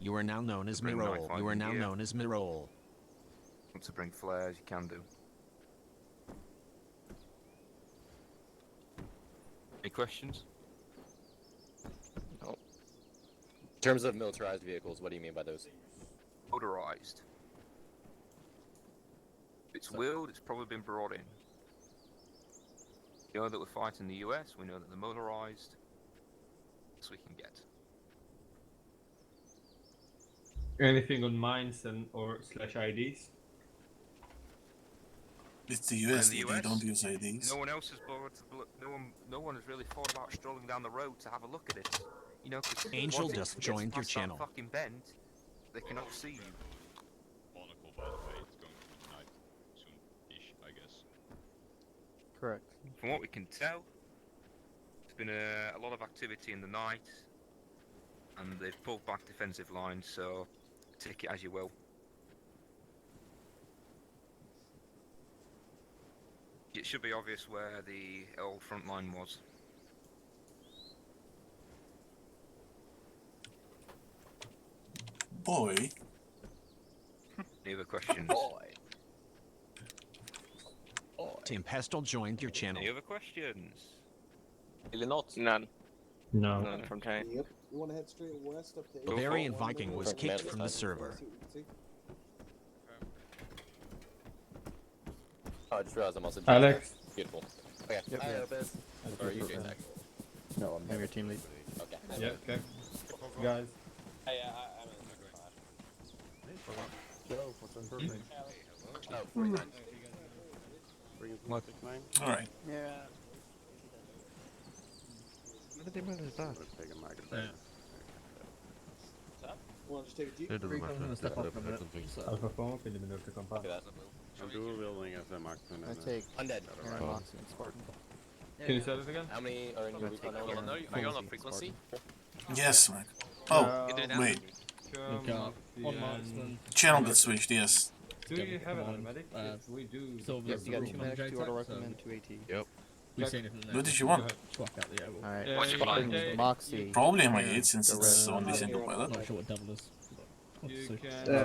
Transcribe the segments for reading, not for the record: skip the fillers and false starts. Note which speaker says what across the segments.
Speaker 1: You are now known as
Speaker 2: Bring
Speaker 1: Mirole.
Speaker 2: knife
Speaker 1: You are
Speaker 2: in
Speaker 1: now
Speaker 2: gear.
Speaker 1: known as Mirole.
Speaker 2: Want to bring flares, you can do. Any questions?
Speaker 3: No. In terms of militarized vehicles, what do you mean by those?
Speaker 2: Motorized. If it's wheeled, it's probably been brought in. We know that we're fighting the US, we know that they're motorized. This we can get.
Speaker 4: Anything on mines and or slash IDs?
Speaker 5: It's the
Speaker 2: But
Speaker 5: US,
Speaker 2: in the
Speaker 5: they
Speaker 2: US,
Speaker 5: don't use IDs.
Speaker 2: no one else has bothered to no one has really thought about strolling down the road to have a look at it. You know, because
Speaker 1: Angel
Speaker 2: once
Speaker 1: just
Speaker 2: it gets
Speaker 1: joined your
Speaker 2: past that
Speaker 1: channel.
Speaker 2: fucking bend, they cannot see you.
Speaker 6: Monaco, by the way, it's going to be night soon-ish, I guess.
Speaker 7: Correct.
Speaker 2: From what we can tell, there's been a lot of activity in the night, and they've pulled back defensive lines, so take it as you will. It should be obvious where the old front line was.
Speaker 5: Boy,
Speaker 2: Any other questions?
Speaker 3: Boy.
Speaker 1: Team Pestle joined your channel.
Speaker 2: Any other questions?
Speaker 3: Really not.
Speaker 7: None.
Speaker 4: No.
Speaker 7: None from Tank.
Speaker 8: Yep. You want to head straight west up to
Speaker 1: Bavarian
Speaker 8: 8.
Speaker 1: Viking was kicked from the server.
Speaker 3: Oh, I just realized I'm also
Speaker 4: Alex?
Speaker 3: Beautiful. Okay.
Speaker 7: Yep.
Speaker 3: Hi, Lopez. Or are you Jay Zach?
Speaker 7: No, I'm your team lead.
Speaker 3: Okay.
Speaker 4: Yeah, okay. Guys.
Speaker 3: Hey, I'm
Speaker 7: Joe, what's on perfect?
Speaker 3: Oh, 49.
Speaker 7: What?
Speaker 5: alright.
Speaker 7: Yeah. What did they move that?
Speaker 8: Want to just take a jeep?
Speaker 4: Alpha 4, 20 minuter compound.
Speaker 3: Okay, that's a move.
Speaker 7: I take
Speaker 3: Undead.
Speaker 7: Aaron Moxie and Spartan.
Speaker 4: Can you say that again?
Speaker 3: How many are in your
Speaker 9: Are you on a frequency?
Speaker 5: Yes, Mike. Oh, wait. Channel got switched, yes.
Speaker 4: Do you have an medic? Yes, we do.
Speaker 7: Yes, you got 2 medics, 2 auto recommend, 2 AT.
Speaker 9: Yep.
Speaker 5: What did you want?
Speaker 7: Alright,
Speaker 9: What's your button?
Speaker 4: Okay.
Speaker 7: Moxie.
Speaker 5: Probably MI8 since it's only single pilot.
Speaker 4: You can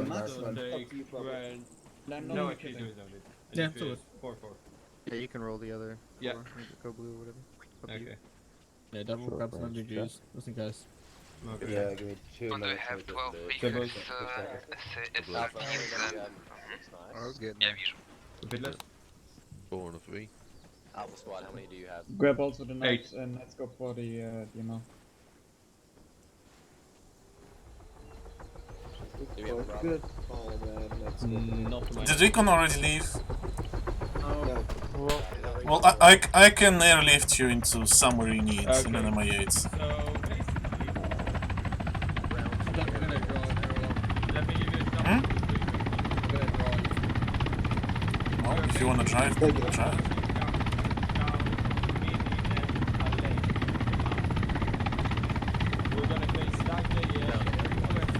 Speaker 8: Max
Speaker 4: also
Speaker 8: one, fuck
Speaker 4: take
Speaker 8: you, probably.
Speaker 4: Grand... No, actually do it,
Speaker 10: Yeah, so it's
Speaker 4: 4-4.
Speaker 7: Yeah, you can roll the other.
Speaker 4: Yeah.
Speaker 7: Four, go blue or whatever. Up to you.
Speaker 4: Okay.
Speaker 10: Yeah, double grab some MVGs, just in case.
Speaker 4: Okay.
Speaker 8: Yeah, give me 2
Speaker 9: And I
Speaker 8: minutes.
Speaker 9: have 12
Speaker 4: So
Speaker 9: vehicles,
Speaker 4: both-
Speaker 7: I was getting
Speaker 9: yeah,
Speaker 7: there.
Speaker 4: A bit less?
Speaker 6: 4 and a 3.
Speaker 3: Alpha squad, how many do you have?
Speaker 10: Grab also the
Speaker 4: knights
Speaker 10: and let's go for the ammo.
Speaker 3: Do we have a Bravo?
Speaker 8: Good call, man. Let's go.
Speaker 4: Not to my...
Speaker 5: Did Recon already leave?
Speaker 8: No.
Speaker 5: Well, I can airlift you into somewhere you need in an MI8.
Speaker 4: So, basically...
Speaker 10: Not gonna draw an arrow.
Speaker 4: Let me give you a
Speaker 5: Hmm?
Speaker 10: I'm gonna draw.
Speaker 5: Well, if you wanna drive, drive.
Speaker 4: We're gonna face that day, US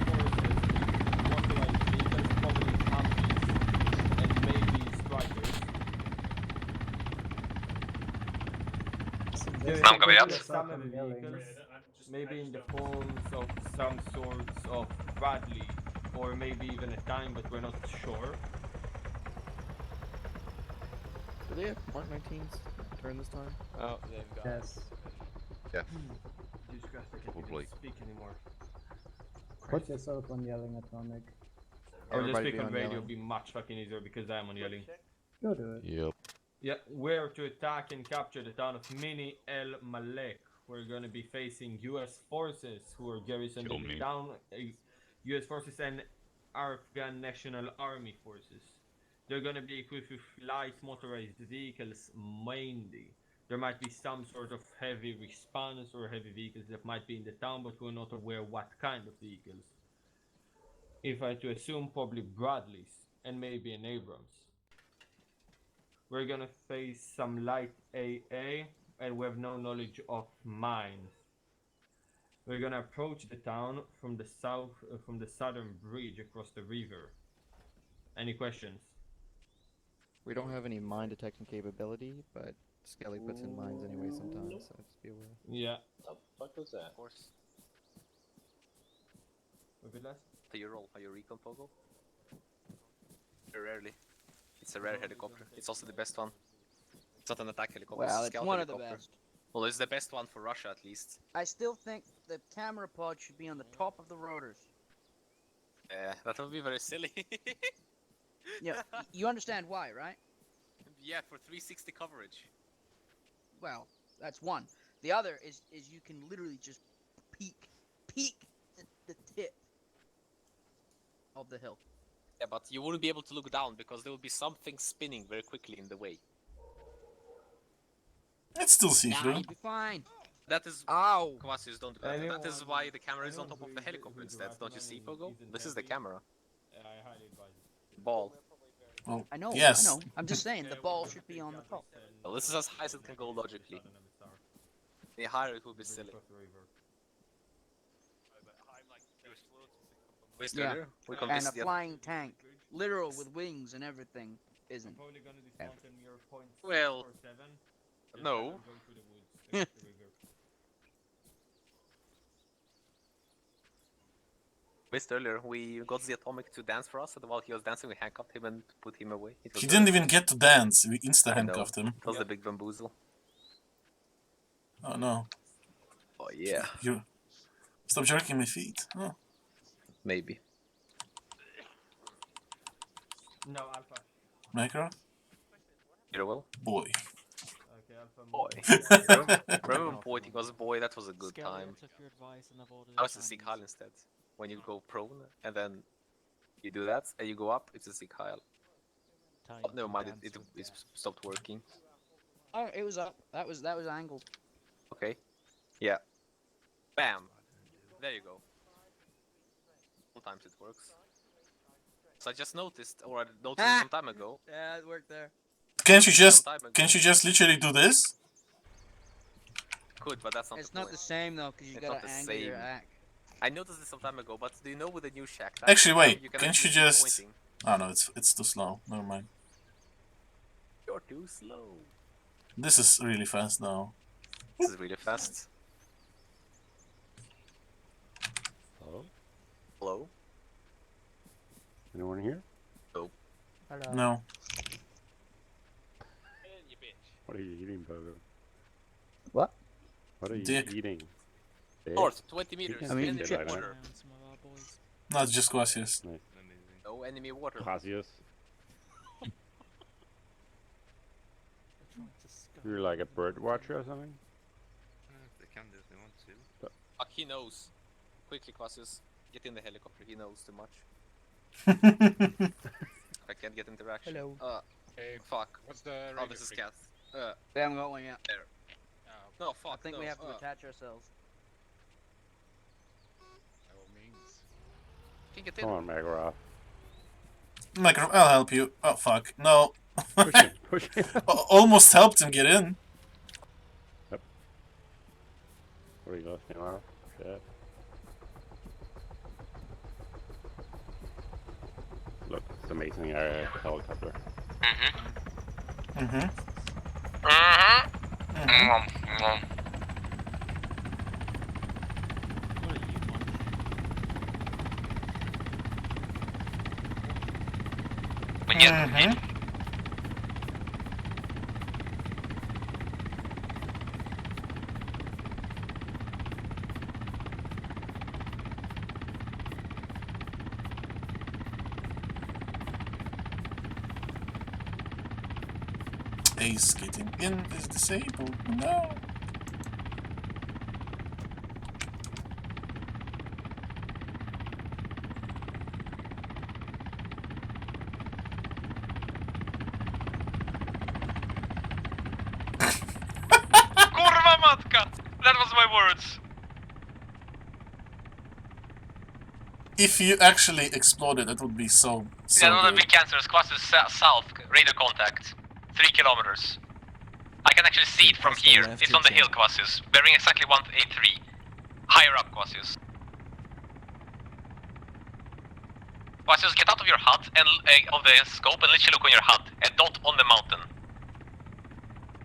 Speaker 4: forces, motorized vehicles, probably Humvees, and maybe Strikers.
Speaker 9: Nam kan vi hjälpa.
Speaker 4: Some of the vehicles, maybe in the forms of some sorts of Bradley, or maybe even a tank, but we're not sure.
Speaker 7: Do they have Mark 19s turn this time?
Speaker 3: Oh, they've got.
Speaker 10: Yes.
Speaker 6: Yeah.
Speaker 4: Jesus Christ, I can't
Speaker 6: Probably.
Speaker 4: even speak anymore.
Speaker 10: Put yourself on yelling atomic.
Speaker 4: Or just
Speaker 7: Everybody
Speaker 4: speak
Speaker 7: be
Speaker 4: on
Speaker 7: on
Speaker 4: radio
Speaker 7: yelling.
Speaker 4: would be much fucking easier because I am on yelling.
Speaker 10: Go do it.
Speaker 6: Yep.
Speaker 4: Yeah, we're to attack and capture the town of Mini El Malek. We're gonna be facing US forces who are garrisoned
Speaker 6: Kill
Speaker 4: in the
Speaker 6: me.
Speaker 4: town. US forces and Afghan National Army forces. They're gonna be equipped with light motorized vehicles mainly. There might be some sort of heavy response or heavy vehicles that might be in the town, but we're not aware what kind of vehicles. If I to assume, probably Bradleys and maybe an Abrams. We're gonna face some light AA, and we have no knowledge of mines. We're gonna approach the town from the south, from the southern bridge across the river. Any questions?
Speaker 7: We don't have any mine detecting capability, but Skelly puts in mines anyway sometimes, so just be aware.
Speaker 4: Yeah.
Speaker 8: What the fuck was that?
Speaker 9: Of course.
Speaker 4: We're good, lads?
Speaker 9: How you roll? How you recon Pogo? Very rarely. It's a rare helicopter. It's also the best one. It's not an attack helicopter.
Speaker 11: Well,
Speaker 9: a
Speaker 11: it's
Speaker 9: scout
Speaker 11: one of the
Speaker 9: helicopter.
Speaker 11: best.
Speaker 9: Well, it's the best one for Russia at least.
Speaker 11: I still think the camera pod should be on the top of the rotors.
Speaker 9: Yeah, that would be very silly.
Speaker 11: Yeah, you understand why, right?
Speaker 9: Yeah, for 360 coverage.
Speaker 11: Well, that's one. The other is you can literally just peek the tip of the hill.
Speaker 9: Yeah, but you wouldn't be able to look down because there will be something spinning very quickly in the way.
Speaker 5: It's still
Speaker 11: Nah,
Speaker 5: see-through.
Speaker 11: you'll be fine.
Speaker 9: That is
Speaker 11: Ow!
Speaker 9: Quasius don't do that. That is why the camera is on top of the helicopter instead. Don't you see, Pogo? This is the camera.
Speaker 4: I highly advise it.
Speaker 9: Ball.
Speaker 5: Well,
Speaker 11: I know,
Speaker 5: yes.
Speaker 11: I know. I'm just saying, the ball should be on the top.
Speaker 9: Well, this is as high as it can go logically. Any higher it would be silly.
Speaker 11: Yeah,
Speaker 9: We
Speaker 11: and
Speaker 9: convinced
Speaker 11: a
Speaker 9: the
Speaker 11: flying tank, literal with wings and everything, isn't.
Speaker 4: I'm probably gonna dismantle your points
Speaker 9: Well,
Speaker 4: 4-7. Just
Speaker 9: no.
Speaker 4: let them go through the woods, against the river.
Speaker 9: Missed earlier, we got the atomic to dance for us, and while he was dancing, we handcuffed him and put him away. It was
Speaker 5: He
Speaker 9: very
Speaker 5: didn't
Speaker 9: fun.
Speaker 5: even get to dance. We
Speaker 9: I know.
Speaker 5: insta-handcuffed him.
Speaker 9: It was the big bamboozle.
Speaker 5: Oh no.
Speaker 9: Oh yeah,
Speaker 5: You... Stop jerking my feet. Oh.
Speaker 9: maybe.
Speaker 4: No, Alpha.
Speaker 5: Macro?
Speaker 9: You will?
Speaker 5: Boy.
Speaker 4: Okay, Alpha.
Speaker 9: Boy. Remember when pointing was boy? That was a good time. I was a Sig Heil instead. When you go prone, and then you do that, and you go up, it's a Sig Heil. Oh, never mind, it stopped working.
Speaker 11: Oh, it was up. That was angled.
Speaker 9: Okay. Yeah. Bam! There you go. Sometimes it works. So I just noticed, or I noticed it some time ago.
Speaker 11: Yeah, it worked there.
Speaker 5: Can't you just literally do this?
Speaker 9: Could, but that's not
Speaker 11: It's
Speaker 9: the
Speaker 11: not
Speaker 9: point.
Speaker 11: the same though, because you
Speaker 9: It's not
Speaker 11: gotta
Speaker 9: the
Speaker 11: angle your
Speaker 9: same.
Speaker 11: act.
Speaker 9: I noticed it some time ago, but do you know with the new shack?
Speaker 5: Actually, wait,
Speaker 9: you
Speaker 5: can't you
Speaker 9: actually keep
Speaker 5: just...
Speaker 9: pointing.
Speaker 5: Oh no, it's too slow. Never mind.
Speaker 9: You're too slow.
Speaker 5: This is really fast now.
Speaker 9: This is really fast.
Speaker 12: Hello?
Speaker 9: Hello?
Speaker 12: Anyone here?
Speaker 9: No.
Speaker 11: Hello.
Speaker 5: No.
Speaker 12: What are you eating, Bogo?
Speaker 11: What?
Speaker 12: What are you
Speaker 5: Dick.
Speaker 12: eating? Dick?
Speaker 9: North, 20 meters.
Speaker 12: can't
Speaker 11: I mean,
Speaker 12: eat
Speaker 9: enemy
Speaker 12: it like that.
Speaker 9: water.
Speaker 5: No, it's just Quasius.
Speaker 12: Nice.
Speaker 9: No enemy water.
Speaker 12: Casius. You're like a bird watcher or something?
Speaker 2: They can do if they want to.
Speaker 9: Fuck, he knows. Quickly, Quasius. Get in the helicopter, he knows too much. I can't get interaction.
Speaker 11: Hello.
Speaker 6: Hey,
Speaker 9: Fuck.
Speaker 6: what's the
Speaker 9: Oh,
Speaker 6: radio
Speaker 9: this is
Speaker 6: frequency?
Speaker 9: Cath.
Speaker 11: They haven't got one yet.
Speaker 9: No,
Speaker 11: I
Speaker 9: fuck,
Speaker 11: think
Speaker 9: no.
Speaker 11: we have to attach ourselves.
Speaker 6: By all means.
Speaker 9: Can get in.
Speaker 12: Come on, Magroth.
Speaker 5: Macro, I'll help you. Oh fuck, no.
Speaker 12: Push him, push him.
Speaker 5: Almost helped him get in.
Speaker 12: What are you listening on? Shit. Look, it's amazing helicopter.
Speaker 5: Mm-hmm. Mm-hmm. Ace getting in is disabled. No.
Speaker 9: Kurwa matka! That was my words.
Speaker 5: If you actually exploded, that would be so good.
Speaker 9: big cancer. Quasius south. Radar contact. 3 kilometers. I can actually see it from here. It's on the hill, Quasius. Bearing exactly 183. Higher up, Quasius. Quasius, get out of your hut and of the scope and literally look on your hut. A dot on the mountain.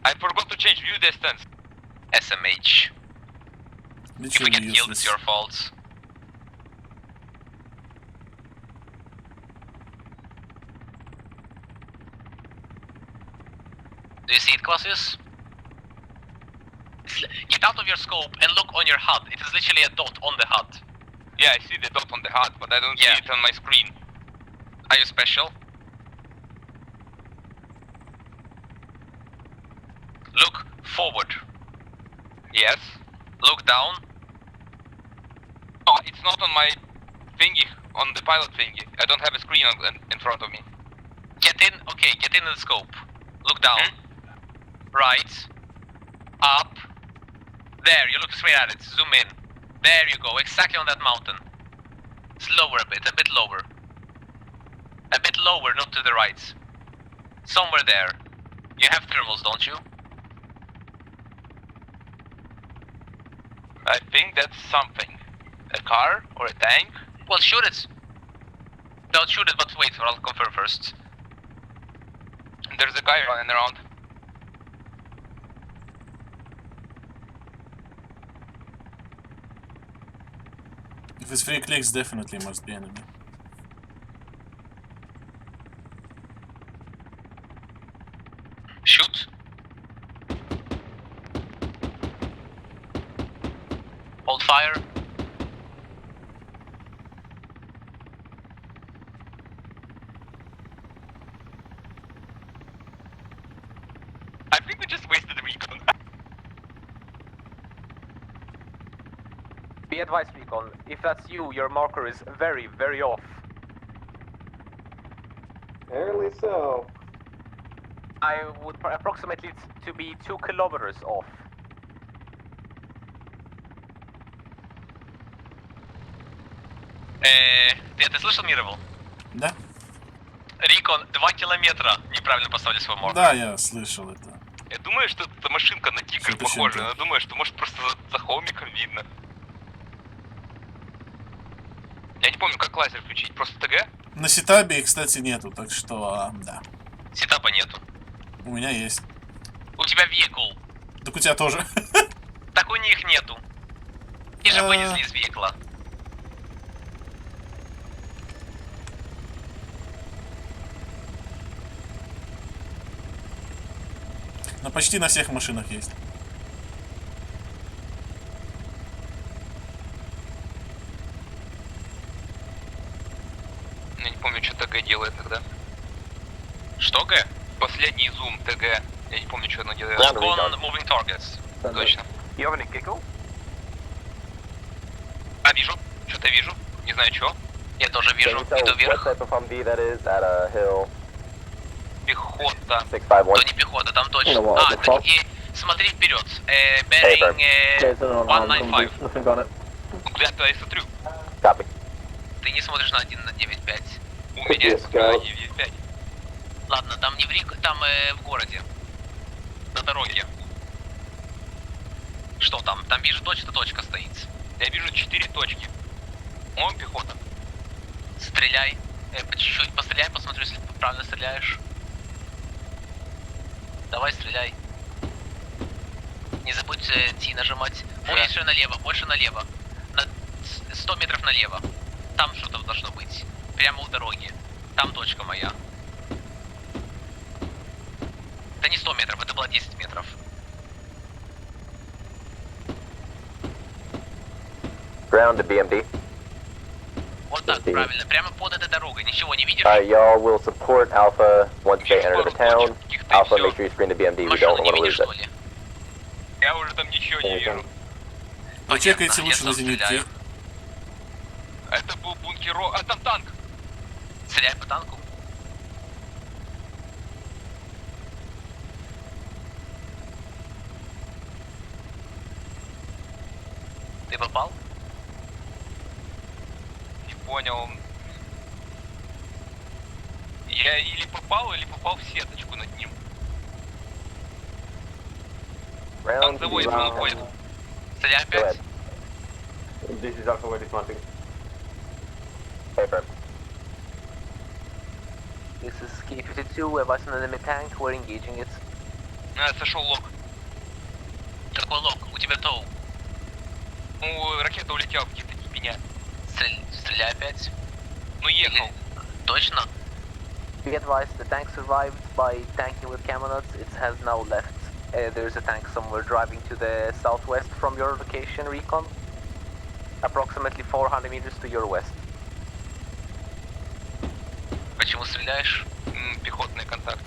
Speaker 9: I forgot to change view distance. SMH. If we
Speaker 5: Literally
Speaker 9: get killed,
Speaker 5: useless.
Speaker 9: it's your fault. Do you see it, Cassius? Get out of your scope and look on your HUD. It is literally a dot on the HUD.
Speaker 2: Yeah, I see the dot on the HUD, but I don't see it on my screen.
Speaker 9: Are you special? Look forward.
Speaker 2: Yes.
Speaker 9: Look down.
Speaker 2: Oh, it's not on my thingy, on the pilot thingy. I don't have a screen in front of me.
Speaker 9: Get in. Okay, get in the scope. Look down. Right. Up. There, you look straight at it. Zoom in. There you go, exactly on that mountain. Slower a bit lower. A bit lower, not to the right. Somewhere there. You have thermals, don't you?
Speaker 2: I think that's something. A car or a tank?
Speaker 9: Well, shoot it. Don't shoot it, but wait, I'll confirm first.
Speaker 2: There's a guy running around.
Speaker 5: If it's 3 clicks, definitely must be enemy.
Speaker 9: Shoot. Hold fire.
Speaker 2: I think we just wasted the recon.
Speaker 9: Be advised, Recon. If that's you, your marker is very, very off.
Speaker 8: Apparently so.
Speaker 9: I would approximate it to be 2 kilometers off. Ты это слышал, Мировал?
Speaker 5: Да?
Speaker 9: Рикон, 2 километра неправильно поставили свой маркер.
Speaker 5: Да, я слышал это.
Speaker 2: Я думаю, что эта машинка на тигр
Speaker 5: Что-то
Speaker 2: похожа.
Speaker 5: чем-то.
Speaker 2: Я думаю, что может просто за холмиком видно. Я не помню, как лазер включить. Просто ТГ?
Speaker 5: На сетабе их, кстати, нету, так что, да.
Speaker 9: Сетапа нету.
Speaker 5: У меня есть.
Speaker 9: У тебя векул.
Speaker 5: Так у тебя тоже.
Speaker 9: Так у них нету. И же вылезли из векла.
Speaker 5: Но почти на всех машинах есть.
Speaker 2: Я не помню, что ТГ делает тогда.
Speaker 9: Что, Г?
Speaker 2: Последний зум ТГ. Я не помню, что оно делает.
Speaker 9: Recon moving targets.
Speaker 2: Точно.
Speaker 9: You have any giggle?
Speaker 2: А, вижу. Что-то вижу. Не знаю, что.
Speaker 9: Я тоже вижу. Иду вверх.
Speaker 2: Пехота.
Speaker 9: То не пехота, там точно. А, так и смотри вперед. Bearing 195.
Speaker 2: Куда-то я смотрю.
Speaker 9: Ты не смотришь на 1.9.5.
Speaker 2: У меня 9.5.
Speaker 9: Ладно, там не в Рик, там в городе. На дороге. Что там? Там вижу точно точка стоит.
Speaker 2: Я вижу 4 точки. О, пехота.
Speaker 9: Стреляй. По чуть-чуть постреляй, посмотрю, если ты правильно стреляешь. Давай, стреляй. Не забудь T нажимать. Больше налево, больше налево. На 100 метров налево. Там что-то должно быть. Прямо у дороги. Там точка моя. Это не 100 метров, это было 10 метров.
Speaker 13: Ground to BMD.
Speaker 9: Вот так, правильно. Прямо под этой дорогой. Ничего не видишь?
Speaker 13: Alright, y'all will support Alpha once they enter the town. Alpha, make sure you screen to BMD. We don't want to lose it.
Speaker 2: Я уже там ничего не вижу.
Speaker 5: Почекайте лучше на зенитке.
Speaker 2: Это был бункеро... А там танк!
Speaker 9: Стреляй по танку. Ты попал?
Speaker 2: Не понял. Я или попал в сеточку над ним. Танк заводится, он уходит.
Speaker 9: Стреляй опять.
Speaker 13: This is Alpha, we're dismounting. Paper.
Speaker 9: This is K-52, we have an enemy tank, we're engaging it.
Speaker 2: Сошел лог.
Speaker 9: Какой лог? У тебя тоу.
Speaker 2: Ну, ракета улетела в каких-то меня.
Speaker 9: Стреляй опять.
Speaker 2: Ну, ехал.
Speaker 9: Точно?
Speaker 13: Be advised, the tank survived by tanking with Camelot. It has now left. There's a tank somewhere driving to the southwest from your location, Recon. Approximately 400 meters to your west.
Speaker 9: Почему стреляешь? Пехотные контакты.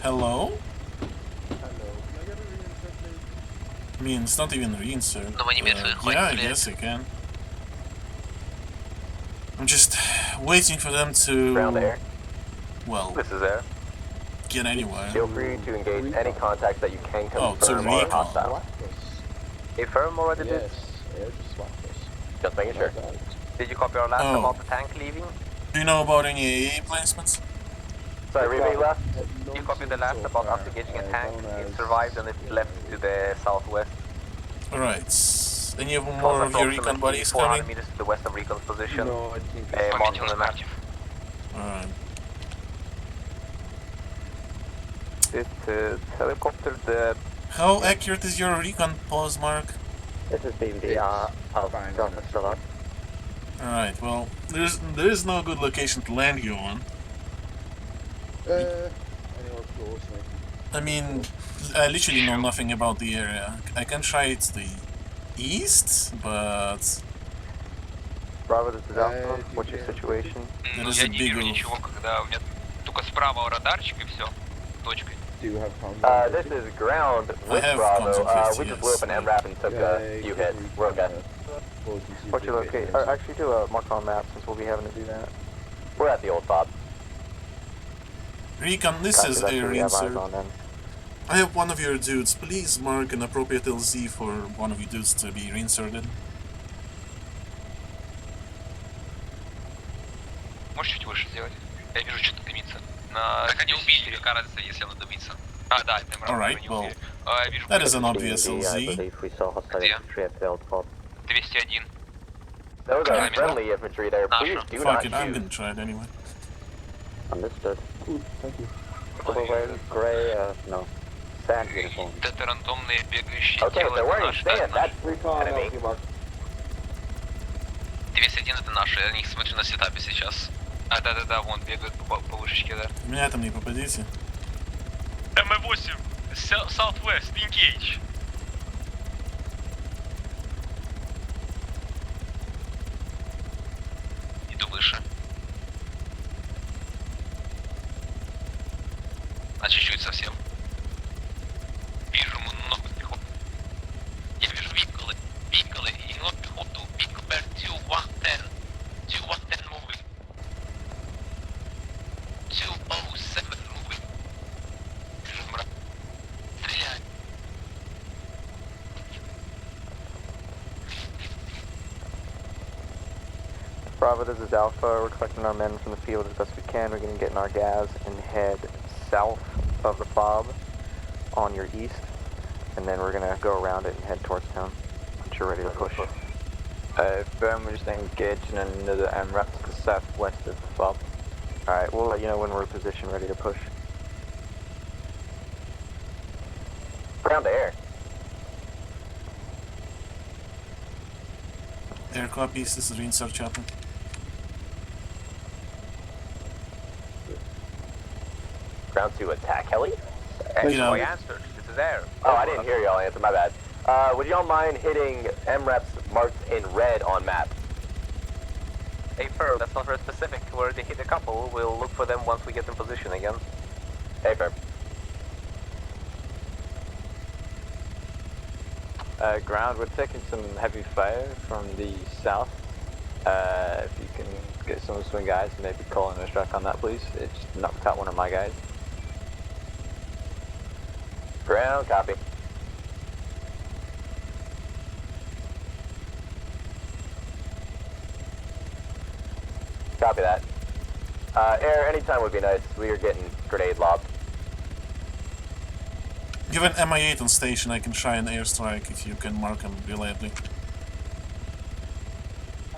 Speaker 5: Hello? I mean, it's not even reinsert. Yeah, I guess I can. I'm just waiting for them to...
Speaker 13: Ground air.
Speaker 5: Well,
Speaker 13: This is air.
Speaker 5: get anywhere.
Speaker 13: Feel free to engage any contacts that you can
Speaker 5: Oh, it's a
Speaker 13: confirm are
Speaker 5: recon.
Speaker 13: hostile. Affirm already did? Just making sure. Did you copy our last
Speaker 5: Oh.
Speaker 13: about the tank leaving?
Speaker 5: Do you know about any AA placements?
Speaker 13: Sorry, repeat last. You copied the last about us engaging a tank. It survived and it left to the southwest.
Speaker 5: Alright. Any of more of your recon buddies
Speaker 13: 400
Speaker 5: coming?
Speaker 13: meters to the west of recon's position.
Speaker 12: No, I think
Speaker 13: Marked on the map.
Speaker 5: Alright.
Speaker 13: This is helicopter. The
Speaker 5: How accurate is your recon pose mark?
Speaker 13: This is VDV. Still up.
Speaker 5: Alright, well, there is no good location to land you on.
Speaker 12: anywhere close, maybe.
Speaker 5: I mean, I literally know nothing about the area. I can try it the east, but
Speaker 13: Bravo, this is Alpha. What's your situation?
Speaker 5: there is a big...
Speaker 9: когда у меня только справа радарчик и все. Точкой.
Speaker 12: Do you have combat?
Speaker 13: This is ground
Speaker 5: I
Speaker 13: with
Speaker 5: have
Speaker 13: Bravo.
Speaker 5: contact,
Speaker 13: We just blew up an MRAP and took a few hits. We're okay. What's your location? Actually, do a mark on map since we'll be having to do that. We're at the old fob.
Speaker 5: Recon, this
Speaker 13: Copy,
Speaker 5: is
Speaker 13: that's
Speaker 5: a
Speaker 13: where we have eyes
Speaker 5: reinsert.
Speaker 13: on then.
Speaker 5: I have one of your dudes. Please mark an appropriate LZ for one of your dudes to be reinserted.
Speaker 9: Можешь чуть выше сделать? Я вижу, что-то дымится. Так они убили, какая разница, если оно дымится? А, да, это
Speaker 5: Alright,
Speaker 9: не
Speaker 5: well,
Speaker 9: убили. Я вижу.
Speaker 5: that is an obvious
Speaker 13: I
Speaker 5: LZ.
Speaker 13: believe we saw hostile
Speaker 9: Где?
Speaker 13: infantry at failed fob.
Speaker 9: 201.
Speaker 13: Those are
Speaker 5: Okay.
Speaker 13: friendly infantry there. Please do
Speaker 5: Fuck
Speaker 13: not
Speaker 5: it, I'm
Speaker 13: shoot.
Speaker 5: gonna try it anyway.
Speaker 13: Understood.
Speaker 12: Cool, thank you.
Speaker 13: Gray, no. Sand uniform.
Speaker 9: Это рандомные бегающие
Speaker 13: Okay,
Speaker 9: тела.
Speaker 13: so
Speaker 9: Это
Speaker 13: we're in
Speaker 9: наши, да,
Speaker 13: stand.
Speaker 9: наши.
Speaker 13: That's enemy.
Speaker 9: 201 это наши, я на них смотрю на сетапе сейчас. А, да-да-да, вон бегают по вышечке, да.
Speaker 5: В меня там не попадите.
Speaker 9: МВ-8, Southwest, engage. Иду выше. А чуть-чуть совсем. Вижу много пехоты. Я вижу винколы и много пехоту. Винкол back to 110. 110 moving. 207 moving. Вижу мрак. Стреляй.
Speaker 13: Bravo, this is Alpha. We're collecting our men from the field as best we can. We're going to get in our gas and head south of the fob on your east. And then we're going to go around it and head towards town once you're ready to push. Firm, we're just engaging another MRAP to the southwest of the fob. Alright, we'll let you know when we're in position ready to push. Ground to air.
Speaker 5: Air copies, this is reinsert chopper.
Speaker 13: Ground to attack heli?
Speaker 5: You know,
Speaker 13: I answered. This is air. Oh, I didn't hear y'all answer. My bad. Would y'all mind hitting MREPs marked in red on map?
Speaker 9: Hey, Ferb, that's not very specific. We already hit a couple. We'll look for them once we get in position again.
Speaker 13: Hey, Ferb.
Speaker 14: Ground, we're taking some heavy fire from the south. If you can get some swing guys, maybe call in a strike on that, please. It just knocked out one of my guys.
Speaker 13: Ground, copy. Copy that. Air, anytime would be nice. We are getting grenade lobbed.
Speaker 5: given MI8 on station, I can try an airstrike if you can mark him reliably.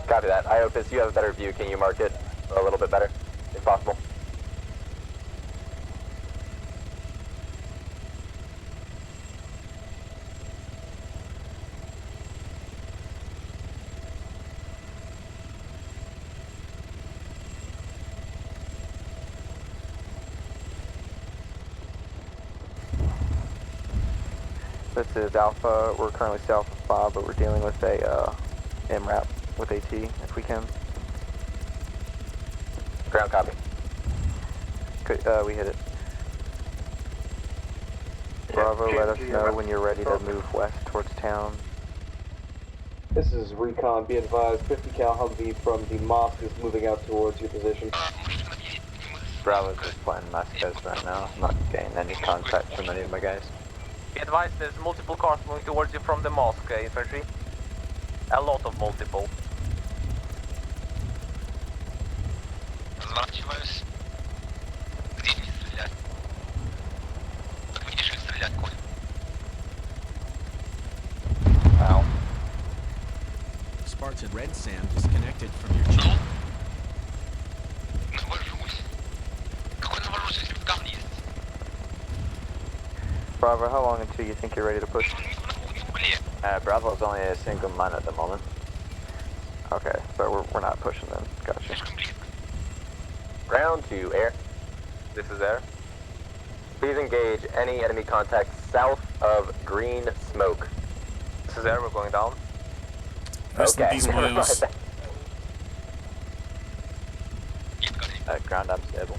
Speaker 13: Copy that. IOPIS, you have a better view. Can you mark it a little bit better, if possible? This is Alpha. We're currently south of Bob, but we're dealing with a MRAP with AT if we can.
Speaker 14: Ground copy.
Speaker 13: We hit it. Bravo, let us know when you're ready to move west towards town.
Speaker 8: This is Recon. Be advised, 50 cal Humvee from the mosque is moving out towards your position.
Speaker 14: Bravo's just playing Mascos right now. Not getting any contact from any of my guys.
Speaker 13: Be advised, there's multiple cars moving towards you from the mosque, infantry. A lot of multiple.
Speaker 9: Разворачиваюсь. Где не стрелять? Так видишь, не стрелять, конь.
Speaker 13: Ow.
Speaker 1: Spartan Red Sand disconnected from your channel.
Speaker 9: Навожусь. Какой навожусь, если в камне есть?
Speaker 13: Bravo, how long until you think you're ready to push?
Speaker 14: Bravo's only a single man at the moment.
Speaker 13: Okay, but we're not pushing then. Gotcha.
Speaker 3: Ground to air. This is air. Please engage any enemy contacts south of green smoke.
Speaker 13: This is air, we're going down.
Speaker 5: Rest in peace, boys.
Speaker 14: Ground, I'm stable.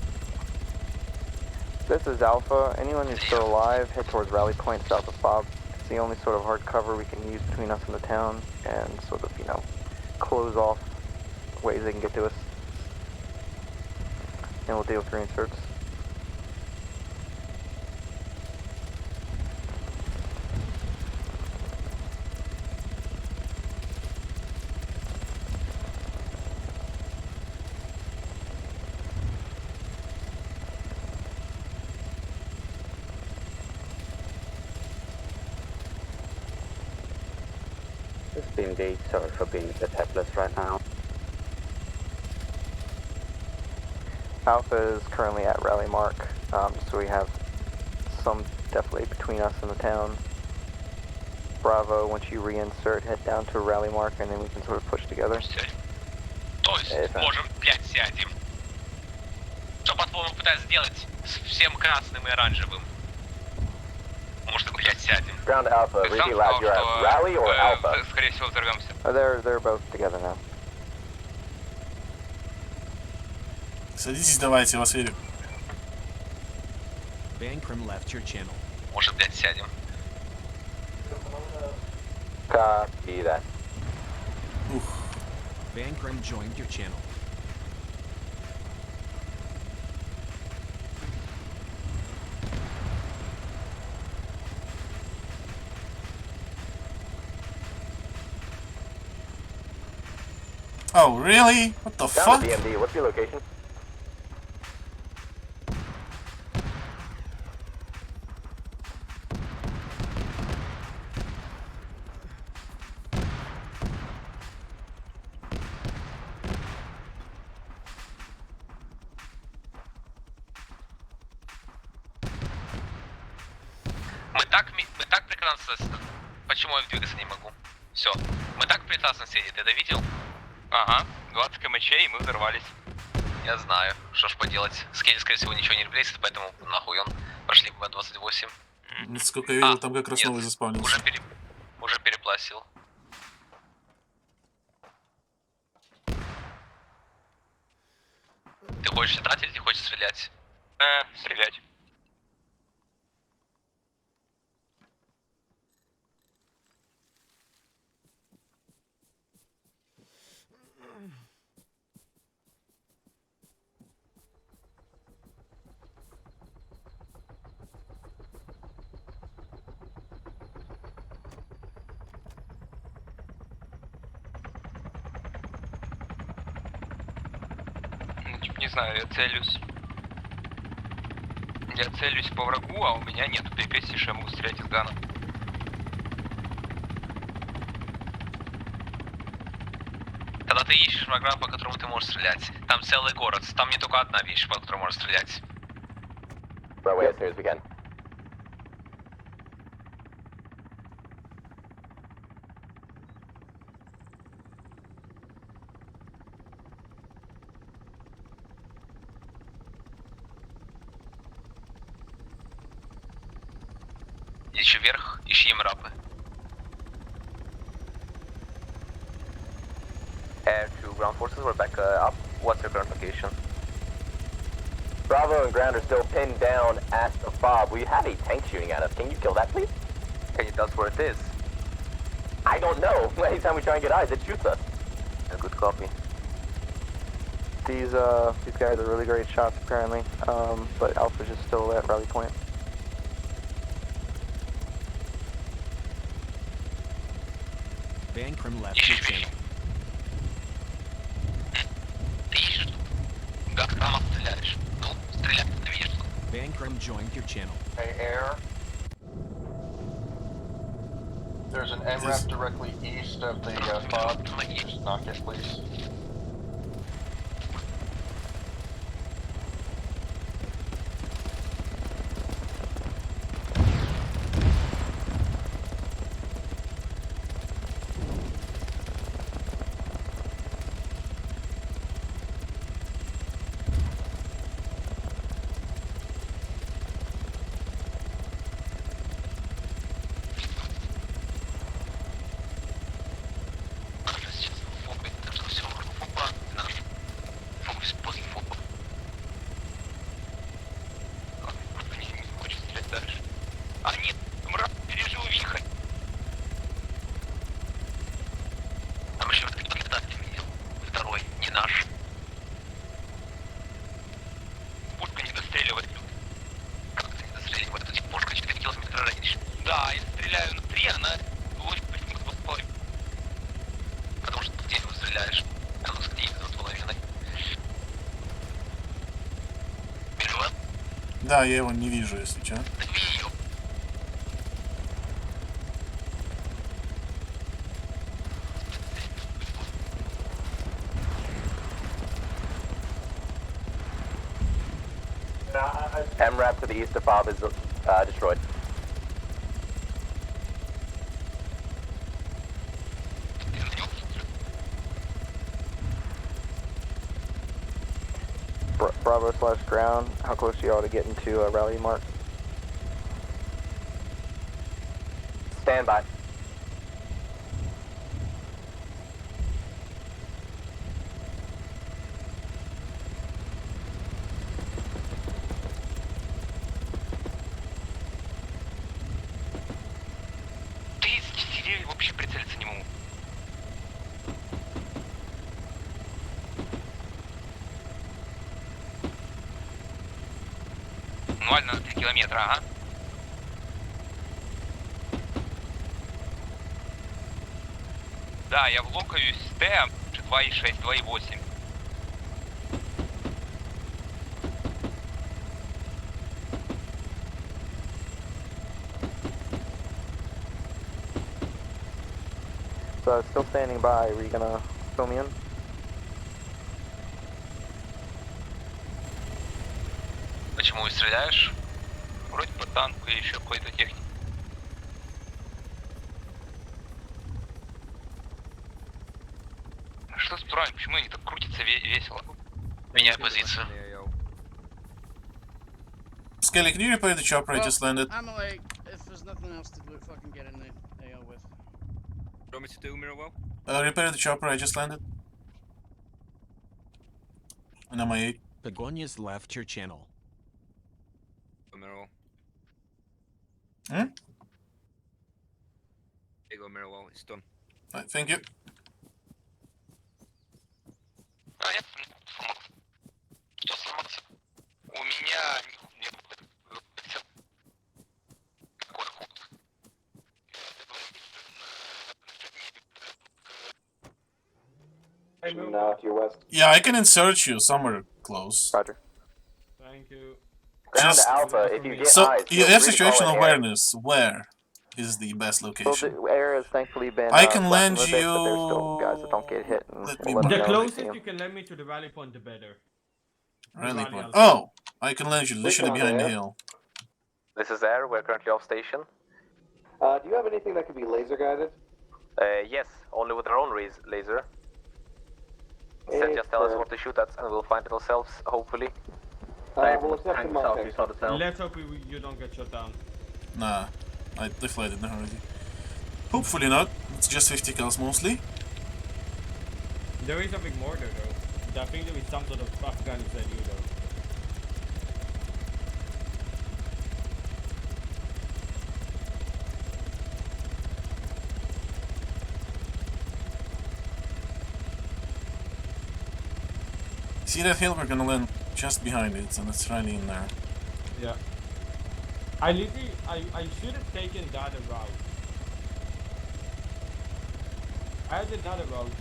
Speaker 13: This is Alpha. Anyone who's still alive, head towards Rally Point south of Bob. It's the only sort of hard cover we can use between us and the town, and sort of, close off ways they can get to us. And we'll deal with reinserts. This is BMD, sorry for being a bit helpless right now. Alpha is currently at Rally Mark, so we have some definitely between us and the town. Bravo, once you reinsert, head down to Rally Mark and then we can sort of push together.
Speaker 9: То есть, можем, блядь, сядем. Что, по-твоему, пытаются сделать с всем красным и оранжевым? Может, блядь, сядем.
Speaker 3: Ground Alpha, repeat loud, you're at Rally or Alpha?
Speaker 9: Скорее всего, взорвемся.
Speaker 13: They're both together now.
Speaker 5: Садитесь, давайте, я вас верю.
Speaker 1: Bankrim left your channel.
Speaker 9: Может, блядь, сядем.
Speaker 3: Copy that.
Speaker 1: Bankrim joined your channel.
Speaker 5: Oh, really? What the fuck?
Speaker 3: DMD, what's your location?
Speaker 9: Мы так прекрасно... Почему я двигаться не могу? Все. Мы так прекрасно сидим, ты это видел? Ага, 20 кмч и мы взорвались. Я знаю, что ж поделать. Скелли, скорее всего, ничего не реплейсит, поэтому нахуй он. Пошли в 28.
Speaker 5: Насколько я видел, там как раз новый заспавнился.
Speaker 9: Уже перепласил. Ты хочешь считать или ты хочешь стрелять? Стрелять. Не знаю, я целюсь. Я целюсь по врагу, а у меня нет перекрестия, что я могу стрелять из гана. Когда ты ищешь врага, по которому ты можешь стрелять. Там целый город, там не только одна вещь, по которой можешь стрелять.
Speaker 3: Right away, as soon as we can.
Speaker 9: еще вверх, ищи мрапы.
Speaker 13: Air to ground forces, we're back up. What's your current location? Bravo and ground are still pinned down at the fob. We have a tank shooting at us. Can you kill that, please? Can you tell us where it is? I don't know. Anytime we try and get eyes, it shoots us. A good copy. These guys are really great shots, apparently. But Alpha's just still at rally point.
Speaker 1: Bankrum left your channel. Bankrum joined your channel.
Speaker 15: Hey, Air. There's an MRAP directly east of the fob. Just knock it, please.
Speaker 5: Да, я его не вижу, если чё.
Speaker 13: MRAP to the east of fob is destroyed. Bravo / ground, how close are y'all to getting to a rally mark? Stand by.
Speaker 9: Вообще прицелиться не могу. На 3 километра, ага. Да, я влокаюсь с Т 2.6, 2.8.
Speaker 13: So still standing by, are you gonna fill me in?
Speaker 9: Почему стреляешь? Вроде по танку и еще какой-то технике. Что с турами? Почему они так крутятся весело? Меняю позицию.
Speaker 5: Skelly, can you repair the chopper I just landed?
Speaker 11: I'm awake. If there's nothing else to do, fucking get in the AO with.
Speaker 2: What do you want me to do, Mirrorwell?
Speaker 5: Repair the chopper I just landed. And I'm my 8.
Speaker 1: Begonia's left your channel.
Speaker 2: Mirrorwell.
Speaker 5: Hmm?
Speaker 2: There you go, Mirrorwell. It's done.
Speaker 5: Right, thank you.
Speaker 9: У меня
Speaker 8: Now to your west.
Speaker 5: Yeah, I can insert you somewhere close.
Speaker 13: Roger.
Speaker 4: Thank you.
Speaker 13: Ground
Speaker 5: Just-
Speaker 13: to Alpha, if you get
Speaker 5: So,
Speaker 13: eyes,
Speaker 5: you
Speaker 13: feel
Speaker 5: have
Speaker 13: free to call
Speaker 5: situational
Speaker 13: in
Speaker 5: awareness. Where is the best
Speaker 13: Well,
Speaker 5: location?
Speaker 13: the air has thankfully been
Speaker 5: I can
Speaker 13: flattened
Speaker 5: land
Speaker 13: a little bit, but there's still guys that don't
Speaker 5: you-
Speaker 13: get hit. And
Speaker 5: Let
Speaker 13: we'll
Speaker 5: me
Speaker 13: let
Speaker 4: The
Speaker 13: them know if we see
Speaker 4: closest
Speaker 13: 'em.
Speaker 4: you can let me to the rally point, the better.
Speaker 5: Rally
Speaker 4: Rally
Speaker 5: point.
Speaker 4: Alpha.
Speaker 5: Oh! I can land you literally
Speaker 8: Recon
Speaker 5: behind the
Speaker 8: air.
Speaker 5: hill.
Speaker 13: This is air, we're currently off station.
Speaker 8: Do you have anything that could be laser guided?
Speaker 13: Yes, only with our own laser. Just tell us what to shoot at and we'll find it ourselves, hopefully.
Speaker 8: We'll accept the Montex.
Speaker 4: Let's hope you don't get shot down.
Speaker 5: Nah. I deflated the already. Hopefully not. It's just 50 kills mostly.
Speaker 4: There is something more there though. I think there is some sort of tough gun inside you though.
Speaker 5: See that hill? We're gonna land just behind it, and it's right in there.
Speaker 4: Yeah. I should have taken the other route. I had another route,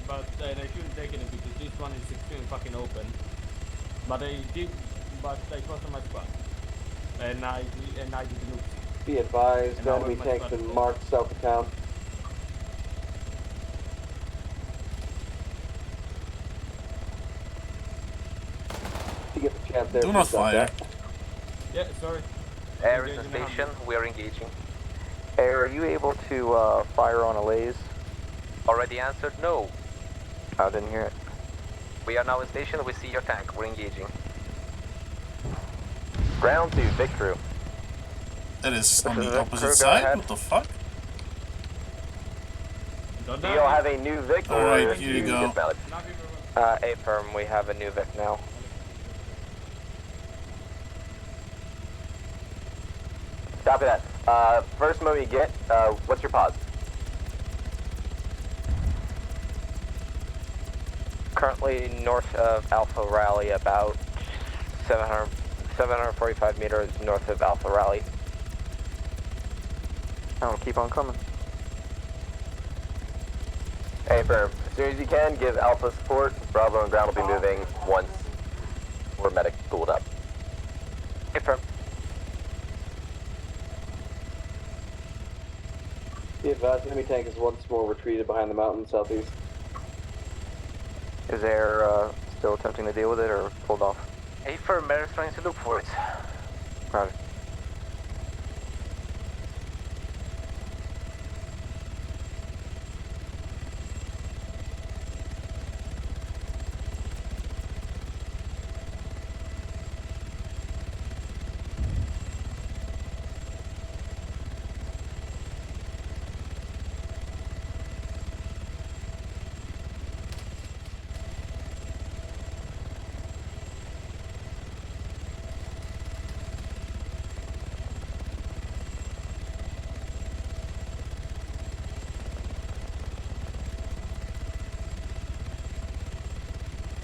Speaker 4: but and I should have taken it because this one is extremely fucking open. But I did, but I cost my spot, and I did loop.
Speaker 8: Be advised,
Speaker 4: And now
Speaker 8: enemy
Speaker 4: my
Speaker 8: tanks
Speaker 4: spot
Speaker 8: been
Speaker 4: is
Speaker 8: marked south of town. To get the chance there.
Speaker 5: Do not
Speaker 8: please stop
Speaker 5: fire.
Speaker 8: that.
Speaker 4: Yeah, sorry.
Speaker 13: Air is in station. We are engaging. Air, are you able to fire on a laze?
Speaker 9: Already answered no.
Speaker 13: I didn't hear it.
Speaker 9: We are now in station. We see your tank. We're engaging.
Speaker 3: Ground to Vic Crew.
Speaker 5: That is on
Speaker 3: This
Speaker 5: the
Speaker 3: is Vic
Speaker 5: opposite
Speaker 3: Crew, go
Speaker 5: side?
Speaker 3: ahead.
Speaker 5: What the fuck?
Speaker 3: Do you all have a new Vic? or
Speaker 5: Alright, here you go.
Speaker 3: dismounted?
Speaker 13: A-firm, we have a new Vic now.
Speaker 3: Copy that. First move you get, what's your pause?
Speaker 13: Currently north of Alpha Rally, about 745 meters north of Alpha Rally. I'll keep on coming.
Speaker 3: Hey, firm. As soon as you can, give Alpha support. Bravo and ground will be moving once we're medic spooled up.
Speaker 13: Hey, firm.
Speaker 8: Be advised, enemy tank is once more retreated behind the mountain southeast.
Speaker 13: Is Air still attempting to deal with it or pulled off?
Speaker 9: A firm is trying to look for it.
Speaker 13: Roger.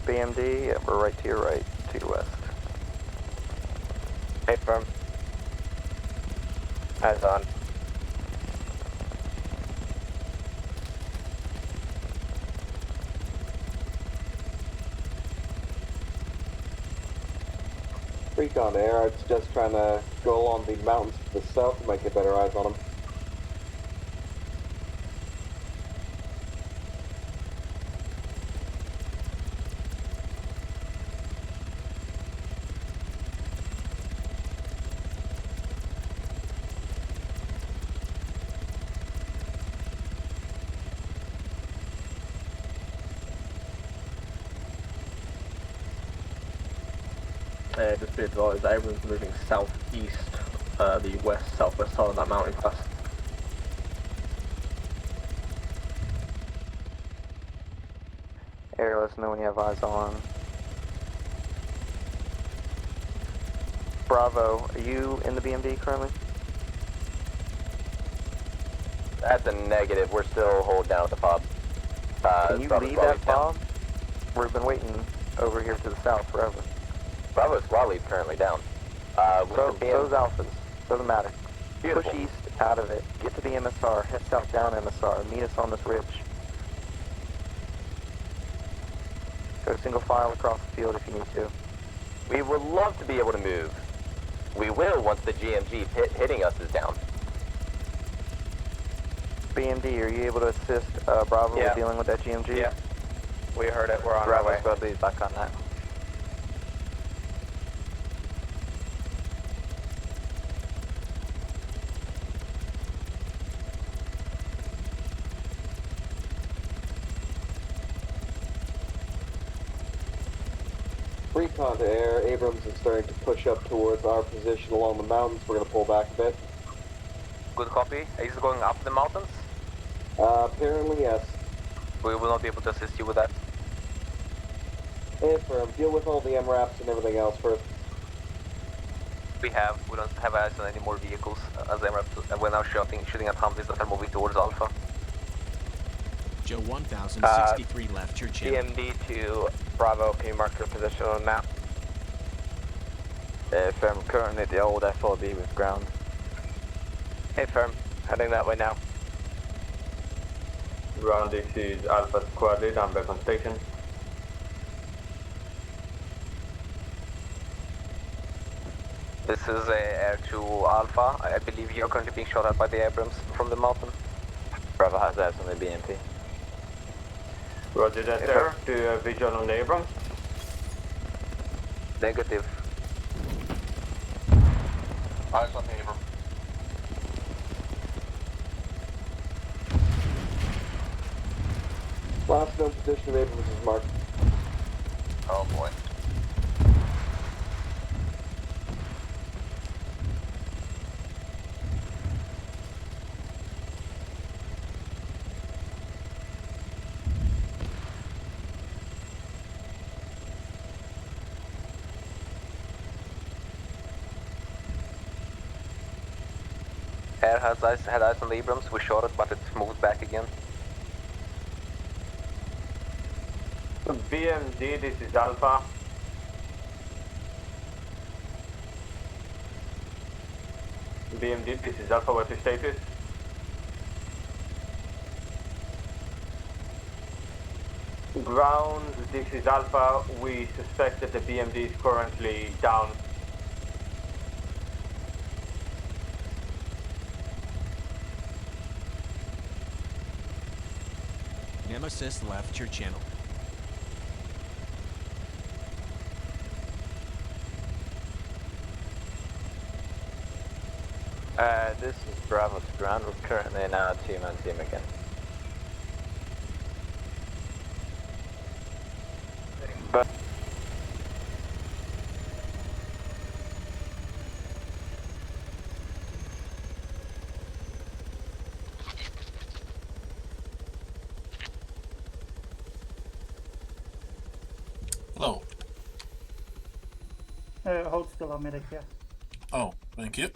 Speaker 13: BMD, yeah, we're right to your right, to your west.
Speaker 9: Hey, firm.
Speaker 13: Eyes on.
Speaker 8: Recon Air, I'd suggest trying to go along the mountains to the south. You might get better eyes on them.
Speaker 14: Just be advised, everyone's moving southeast, the southwest side of that mountain pass.
Speaker 13: Air, let us know when you have eyes on. Bravo, are you in the BMD currently?
Speaker 3: That's a negative. We're still holding down at the fob.
Speaker 13: Can you
Speaker 3: Bravo
Speaker 13: leave
Speaker 3: squad
Speaker 13: that
Speaker 3: lead's down.
Speaker 13: fob? We've been waiting over here to the south forever.
Speaker 3: Bravo squad lead's currently down.
Speaker 13: So, those alphas. Doesn't matter.
Speaker 3: Beautiful.
Speaker 13: Push east out of it. Get to the MSR. Head south down MSR. Meet us on this ridge. Go single file across the field if you need to.
Speaker 3: We would love to be able to move. We will once the GMG hitting us is down.
Speaker 13: BMD, are you able to assist Bravo
Speaker 9: Yeah.
Speaker 13: with dealing with that GMG?
Speaker 9: Yeah. We heard it. We're on our
Speaker 13: Bravo
Speaker 9: way.
Speaker 13: squad lead back on that.
Speaker 8: Recon to Air, Abrams is starting to push up towards our position along the mountains. We're going to pull back a bit.
Speaker 13: good copy. Is it going up the mountains?
Speaker 8: Apparently, yes.
Speaker 13: We will not be able to assist you with that.
Speaker 8: Affirm. Deal with all the MRAPs and everything else first.
Speaker 13: We don't have eyes on any more vehicles as we're now shooting at Humvees that are moving towards Alpha.
Speaker 1: Joe 1063 left your channel.
Speaker 13: BMD to Bravo, can you mark your position on the map? Firm, currently the old FOB with ground. Hey Firm, heading that way now.
Speaker 14: Ground, this is Alpha Squad Lead, I'm back on station.
Speaker 13: This is Air to Alpha. I believe you're currently being shot at by the Abrams from the mountain.
Speaker 14: Bravo has eyes on the BMP. Roger that, sir. To visual on the Abrams.
Speaker 13: Negative.
Speaker 15: Eyes on the Abram.
Speaker 8: Last known position of Abrams is marked.
Speaker 15: Oh boy.
Speaker 13: Air had eyes on the Abrams. We shot it, but it moved back again.
Speaker 14: BMD, this is Alpha. BMD, this is Alpha, what's your status? Ground, this is Alpha. We suspect that the BMD is currently down.
Speaker 1: Nemesis left your channel.
Speaker 14: This is Bravo to ground. We're currently now a two-man team again. But
Speaker 5: Hello.
Speaker 10: Hold still on medic, yeah.
Speaker 5: Oh, thank you.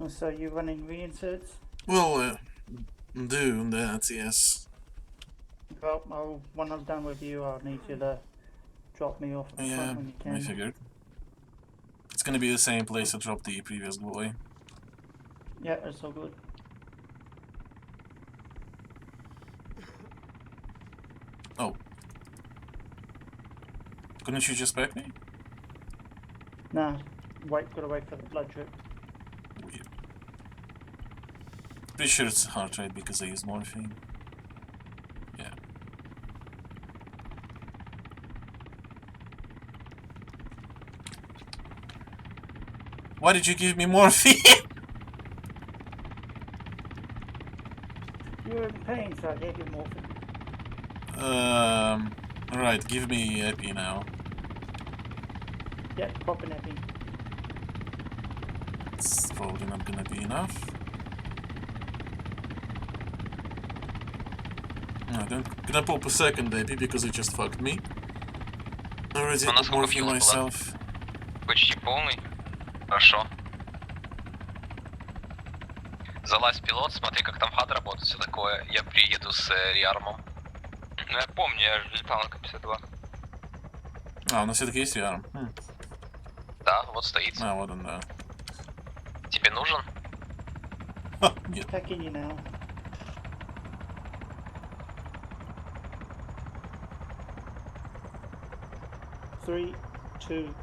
Speaker 10: So you running reinserts?
Speaker 5: Well, do that, yes.
Speaker 10: Well, when I'm done with you, I'll need you to drop me off at the front when you can.
Speaker 5: I figured. It's gonna be the same place I dropped the previous boy.
Speaker 10: Yeah, that's all good.
Speaker 5: Oh. Couldn't you just back me?
Speaker 10: Nah, gotta wait for the blood drip.
Speaker 5: Weird. Pretty sure it's heart rate because I use morphine. Yeah. Why did you give me morphine?
Speaker 10: You were in pain, so I gave you morphine.
Speaker 5: Alright, give me epi now.
Speaker 10: Yeah, pop an epi.
Speaker 5: It's probably not gonna be enough. No, I'm gonna pop a second epi because it just fucked me. Already put morphine myself.
Speaker 16: Почти полный. Хорошо. Залазь пилот, смотри, как там хад работает, все такое. Я приеду с реармом. Ну я помню, я же летал на К-52.
Speaker 5: А, у нас все-таки есть реарм.
Speaker 16: Да, вот стоит.
Speaker 5: А, вот он, да.
Speaker 16: Тебе нужен?
Speaker 5: Ха, нет.
Speaker 10: Attacking you now. Three, two,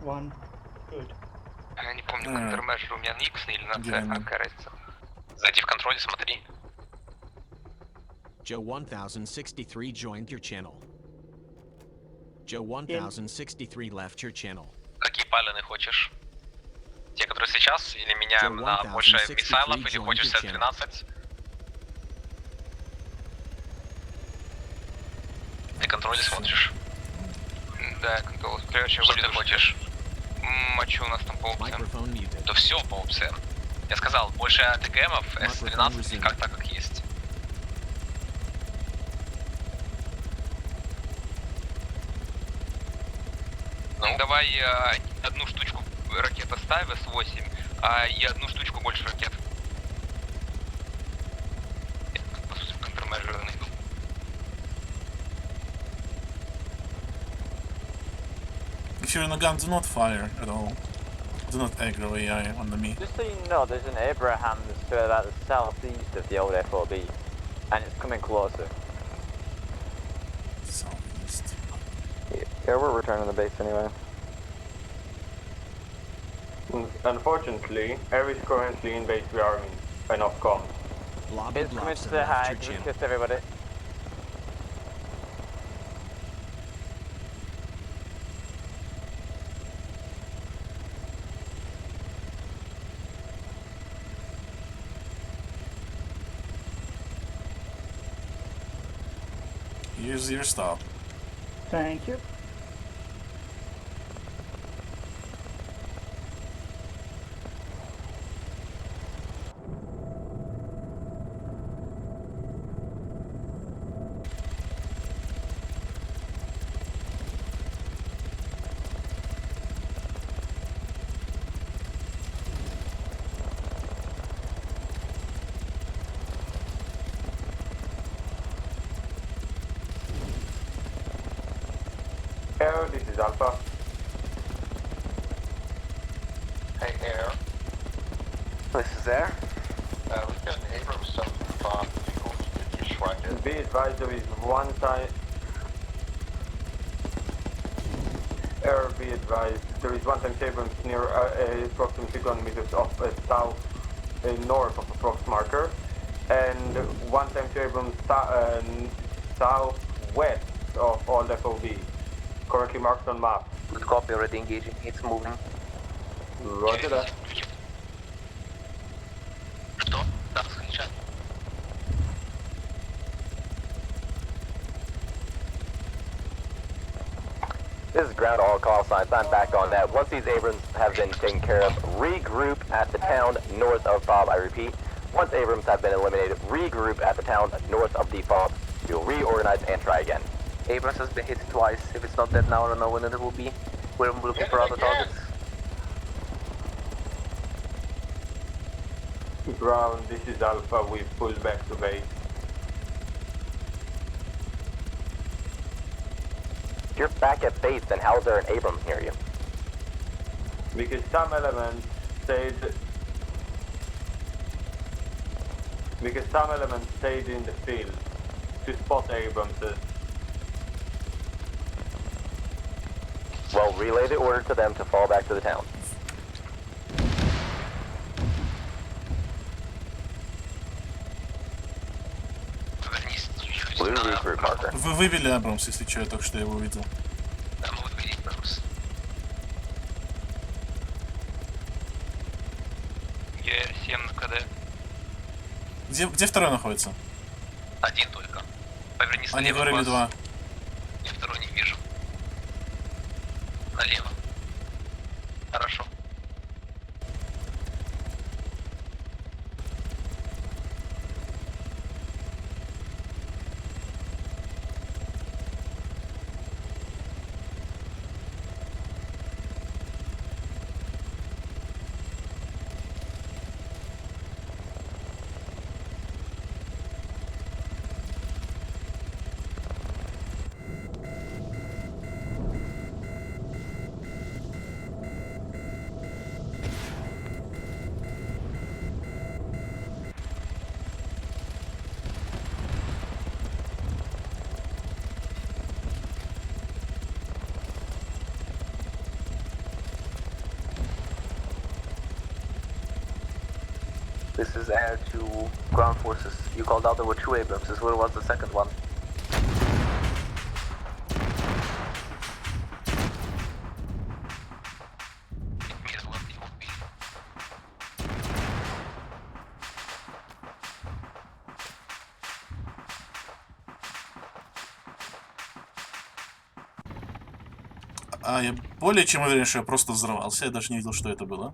Speaker 10: one, good.
Speaker 16: Я не помню, контрмеджер у меня на X или на C, какая разница. Зайди в контроль и смотри.
Speaker 1: Joe 1063 joined your channel. Joe 1063 left your channel.
Speaker 16: Какие паленые хочешь? Те, которые сейчас, или меняем на больше миссайлов, или хочешь С-13? Ты контроль смотришь? Да, контроль. Что ты хочешь? Мочу у нас там по опциям. Да все по опциям. Я сказал, больше ТГМов, С-12, как так, как есть. Ну, давай одну штучку ракет оставь, С-8, и одну штучку больше ракет. По сути, контрмеджеры найду.
Speaker 5: If you're in a gun, do not fire at all. Do not aggro AI on the me.
Speaker 14: Just so you know, there's an Abraham that's further out the southeast of the old FOB, and it's coming closer.
Speaker 5: Southeast.
Speaker 13: Yeah, we're returning to base anyway.
Speaker 3: Unfortunately, Air is currently in base rearming and off comms.
Speaker 1: Lobby
Speaker 14: It's coming to
Speaker 1: Blobson
Speaker 14: say
Speaker 1: left
Speaker 14: hi,
Speaker 1: your
Speaker 14: just
Speaker 1: channel.
Speaker 14: kiss everybody.
Speaker 5: Here's your stop.
Speaker 10: Thank you.
Speaker 3: Air, this is Alpha.
Speaker 15: Hey, Air.
Speaker 13: This is Air.
Speaker 15: We've got an Abrams 75 vehicle. Could you shrine it?
Speaker 3: Be advised there is one time. Air, be advised there is one time Abrams near approximately 200 meters off south, north of approx marker, and one time Abrams southwest of all FOB. Currently marked on map.
Speaker 13: Good copy, already engaging. It's moving.
Speaker 3: Roger that.
Speaker 16: Что? Да, скриншот.
Speaker 3: This is ground all call signs. I'm back on that. Once these Abrams have been taken care of, regroup at the town north of Fob. I repeat, once Abrams have been eliminated, regroup at the town north of the Fob. You'll reorganize and try again.
Speaker 13: Abrams has been hit twice. If it's not dead now, I don't know when it will be. We're looking for other targets.
Speaker 3: Ground, this is Alpha. We've pulled back to base.
Speaker 13: If you're back at base, then how's there an Abrams near you?
Speaker 3: Because some elements stayed. Because some elements stayed in the field to spot Abramses.
Speaker 13: Well, relay the order to them to fall back to the town.
Speaker 16: Повернись чуть-чуть.
Speaker 13: Blue regroup marker.
Speaker 5: Вы вывели Абрамс, если что, я только что его увидел.
Speaker 16: Да, мы вывели Абрамс. Е7 на КД.
Speaker 5: Где второй находится?
Speaker 16: Один только. Повернись
Speaker 5: Они
Speaker 16: налево.
Speaker 5: говорили
Speaker 16: Бас.
Speaker 5: два.
Speaker 16: Я второй не вижу. Налево. Хорошо.
Speaker 13: This is air to ground forces. You called out there were two Abramses. Where was the second one?
Speaker 5: Я более чем уверен, что я просто взорвался. Я даже не видел, что это было.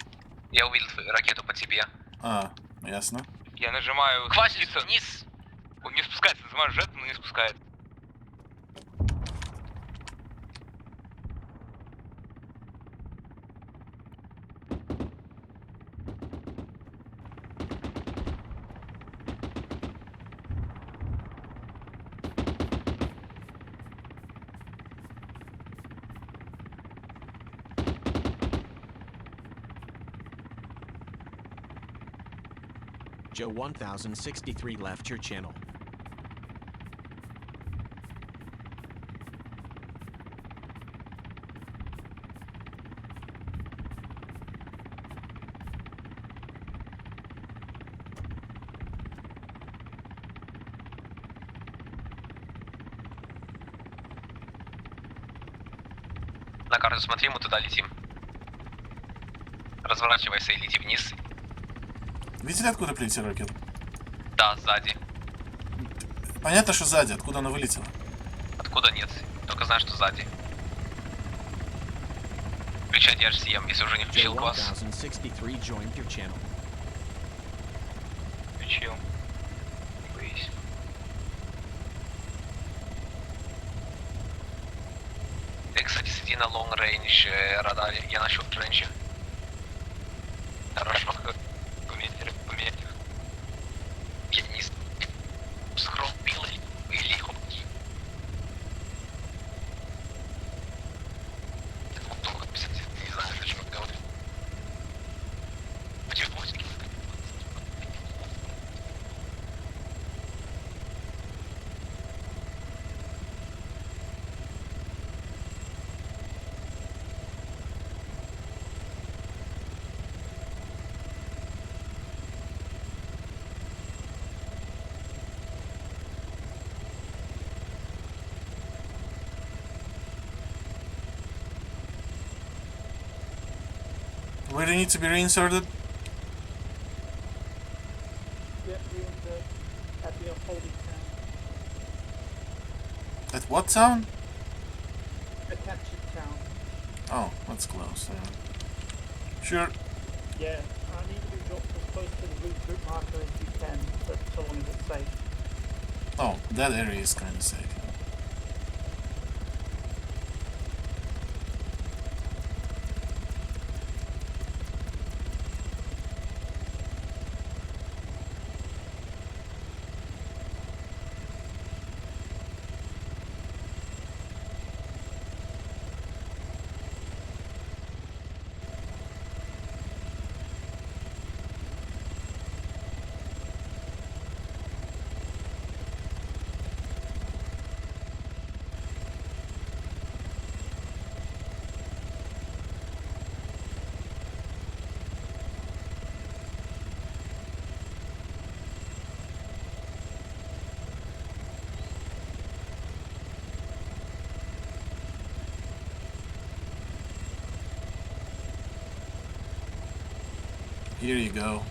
Speaker 16: Я увидел ракету по тебе.
Speaker 5: А, ясно.
Speaker 16: Я нажимаю... Хватит вниз! Он не спускается, нажимаю J, но не спускает.
Speaker 1: Joe 1063 left your channel.
Speaker 16: На карту смотри, мы туда летим. Разворачивайся и лети вниз.
Speaker 5: Видели, откуда прилетел ракет?
Speaker 16: Да, сзади.
Speaker 5: Понятно, что сзади. Откуда она вылетела?
Speaker 16: Откуда нет? Только знаю, что сзади. Включайте HCM, если уже не включил
Speaker 1: Joe
Speaker 16: глаз.
Speaker 1: 1063 joined your channel.
Speaker 16: Включил. Не боись. Ты, кстати, сиди на long range радаре. Я на short range. Хорошо. Поменять их. Я не скролл пилой или хопки. Не знаю, о чем говорю. Потихоньку.
Speaker 5: Where do you need to be reinserted?
Speaker 10: Yep, reinsert at the holding town.
Speaker 5: At what town?
Speaker 10: The captured town.
Speaker 5: Oh, that's close. Yeah. Sure.
Speaker 10: Yeah, I need to be dropped as close to the route marker as you can, but so long as it's safe.
Speaker 5: Oh, that area is kind of safe. Here you go.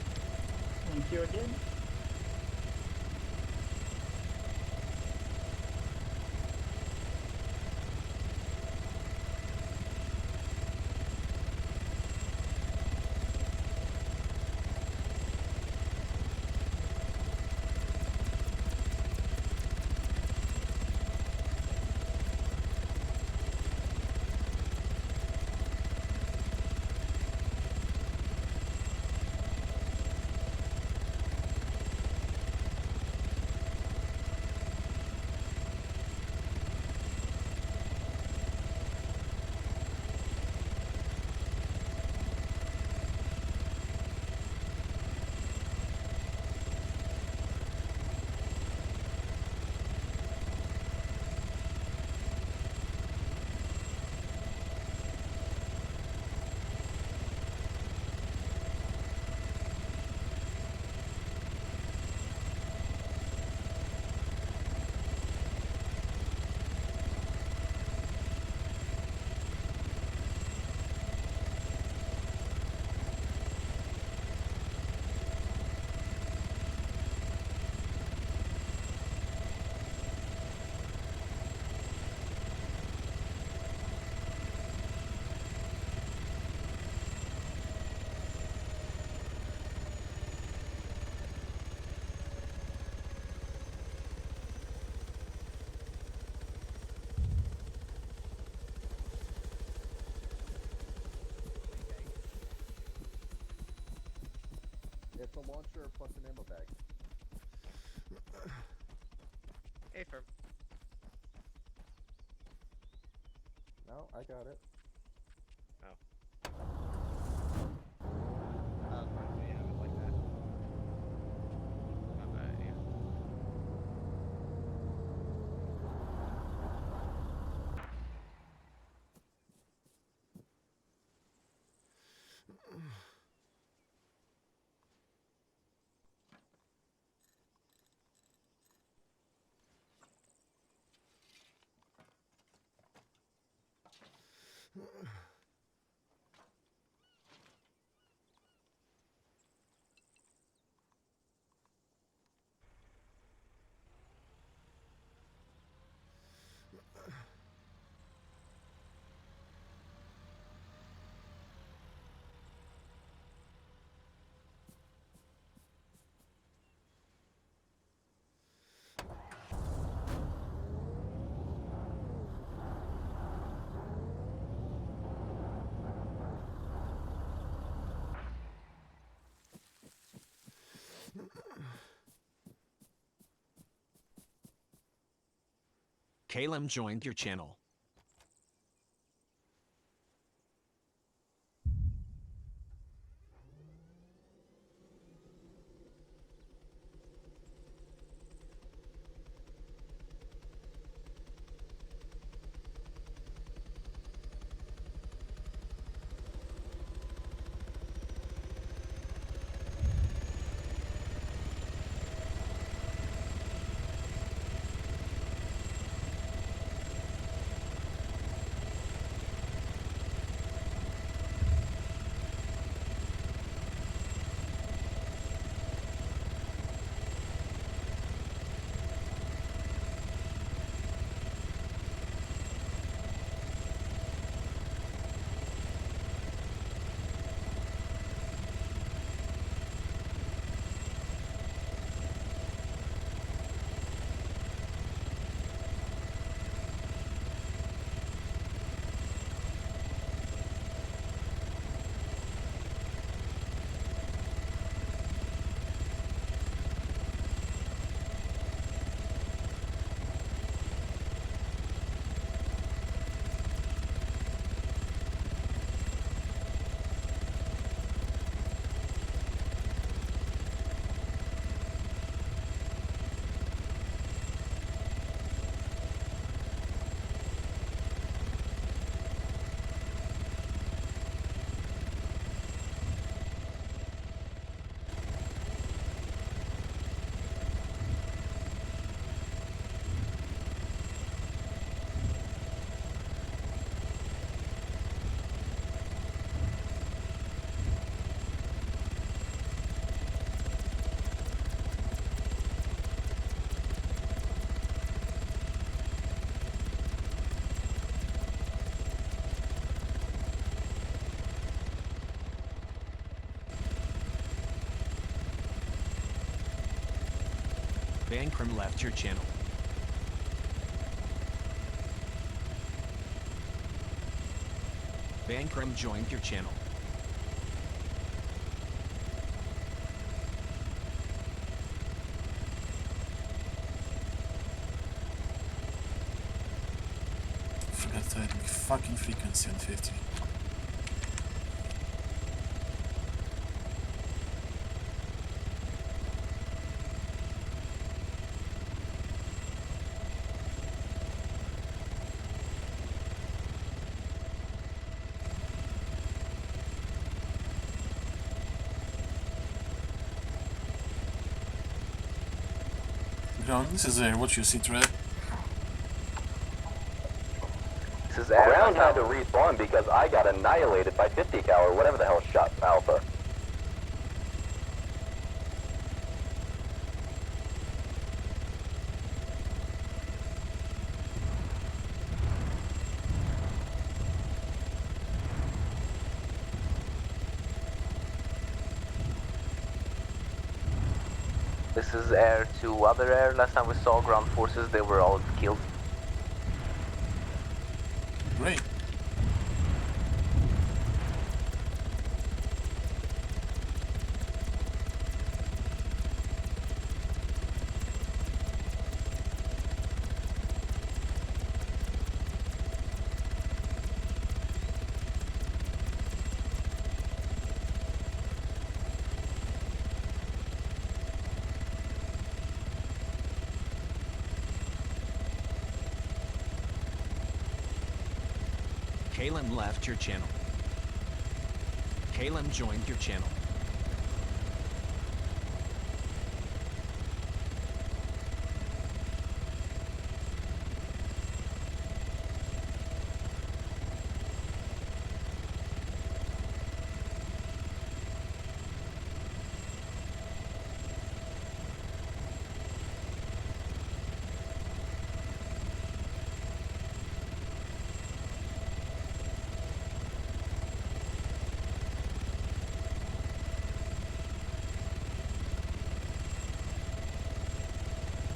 Speaker 10: Thank you again.
Speaker 12: It's a launcher plus an ammo bag.
Speaker 9: Hey, Ferb.
Speaker 12: No, I got it.
Speaker 9: Oh. I was about to say, yeah, I would like that. Not bad idea.
Speaker 1: Caleb joined your channel. Bankrum left your channel. Bankrum joined your channel.
Speaker 5: Forgot to add my fucking frequency on 50. Ground, this is air, what you see, Trey?
Speaker 3: This is Ground had to respawn because I got annihilated by 50 cal or whatever the hell shot Alpha.
Speaker 13: This is air to other air. Last time we saw ground forces, they were all killed.
Speaker 5: Great.
Speaker 1: Kalem left your channel. Kalem joined your channel.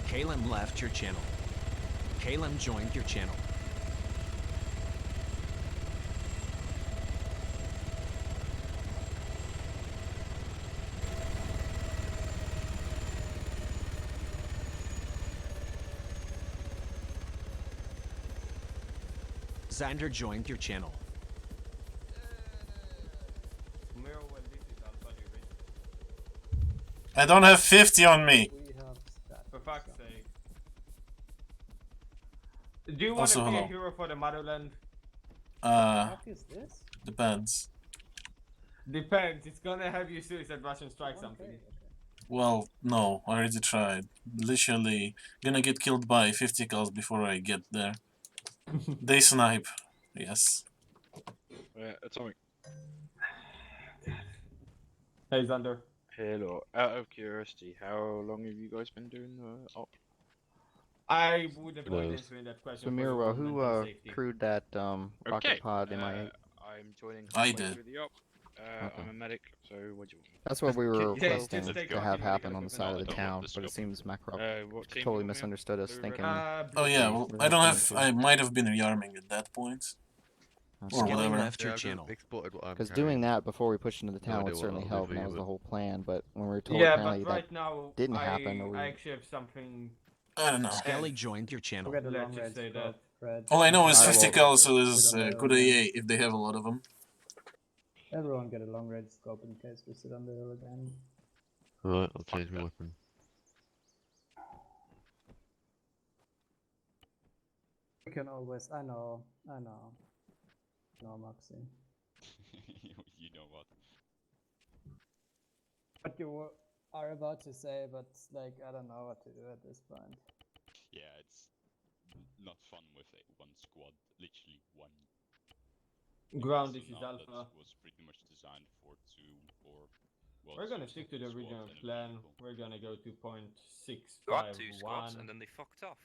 Speaker 1: Kalem left your channel. Kalem joined your channel. Xander joined your channel.
Speaker 5: I don't have 50 on me.
Speaker 4: For fuck's sake. Do you want
Speaker 5: Also,
Speaker 4: to be a
Speaker 5: hello.
Speaker 4: hero for the motherland?
Speaker 5: What
Speaker 10: is this?
Speaker 5: Depends.
Speaker 4: Depends. It's gonna have you suicide Russian strike something.
Speaker 5: Well, no, I already tried. Literally gonna get killed by 50 calls before I get there. They snipe. Yes.
Speaker 6: Atomic.
Speaker 4: Hey Xander.
Speaker 6: Hello. Out of curiosity, how long have you guys been doing the op?
Speaker 4: I would avoid answering that question.
Speaker 7: So
Speaker 4: for your
Speaker 7: Mira,
Speaker 4: own
Speaker 7: who
Speaker 4: mental safety.
Speaker 7: crewed that rocket pod MIA?
Speaker 6: I'm joining
Speaker 5: I
Speaker 6: halfway
Speaker 5: did.
Speaker 6: through the op.
Speaker 7: Okay.
Speaker 6: I'm a medic, so what do you want?
Speaker 7: That's what we were
Speaker 4: Yeah,
Speaker 7: requesting
Speaker 4: just take
Speaker 7: to
Speaker 4: off
Speaker 7: have
Speaker 4: your
Speaker 7: happen
Speaker 4: medical
Speaker 7: on the side of the
Speaker 6: equipment.
Speaker 7: town,
Speaker 6: Let's
Speaker 7: but
Speaker 6: go.
Speaker 7: it seems Makrov
Speaker 6: What team
Speaker 7: totally
Speaker 6: you want me on?
Speaker 7: misunderstood us,
Speaker 6: Blue,
Speaker 7: thinking.
Speaker 5: Oh yeah, well, I don't have.
Speaker 7: to.
Speaker 5: I might have been rearming at that point. Or
Speaker 1: Skelly
Speaker 5: whatever.
Speaker 1: left your channel.
Speaker 7: Because doing that before we pushed into the town would certainly help, and that was the whole plan. But when we were told
Speaker 4: Yeah,
Speaker 7: apparently
Speaker 4: but right now
Speaker 7: didn't happen, or we
Speaker 4: I actually have something.
Speaker 5: I don't know.
Speaker 1: Skelly joined your channel.
Speaker 10: We'll get the
Speaker 4: Let's
Speaker 10: long
Speaker 4: just
Speaker 10: range
Speaker 4: say that.
Speaker 10: Fred.
Speaker 5: All I know is
Speaker 7: Alright,
Speaker 5: 50
Speaker 7: well,
Speaker 5: calls, so this is
Speaker 10: sit on
Speaker 5: good
Speaker 10: the-
Speaker 5: AA if they have a lot of them.
Speaker 10: Everyone get a long range scope in case we sit on the hill again.
Speaker 17: Alright, I'll change my weapon.
Speaker 10: We can always. I know. No, Moxie.
Speaker 6: You know what?
Speaker 10: What you are about to say, but like I don't know what to do at this point.
Speaker 6: Yeah, it's not fun with one squad, literally one.
Speaker 4: Ground
Speaker 6: It's
Speaker 4: this is
Speaker 6: an op
Speaker 4: alpha.
Speaker 6: that was pretty much designed for two or. Well,
Speaker 4: We're gonna
Speaker 6: two
Speaker 4: stick to the
Speaker 6: squads
Speaker 4: original
Speaker 6: and a
Speaker 4: plan.
Speaker 6: vehicle.
Speaker 4: We're gonna go to
Speaker 2: Got two squads
Speaker 4: .651.
Speaker 2: and then they fucked off.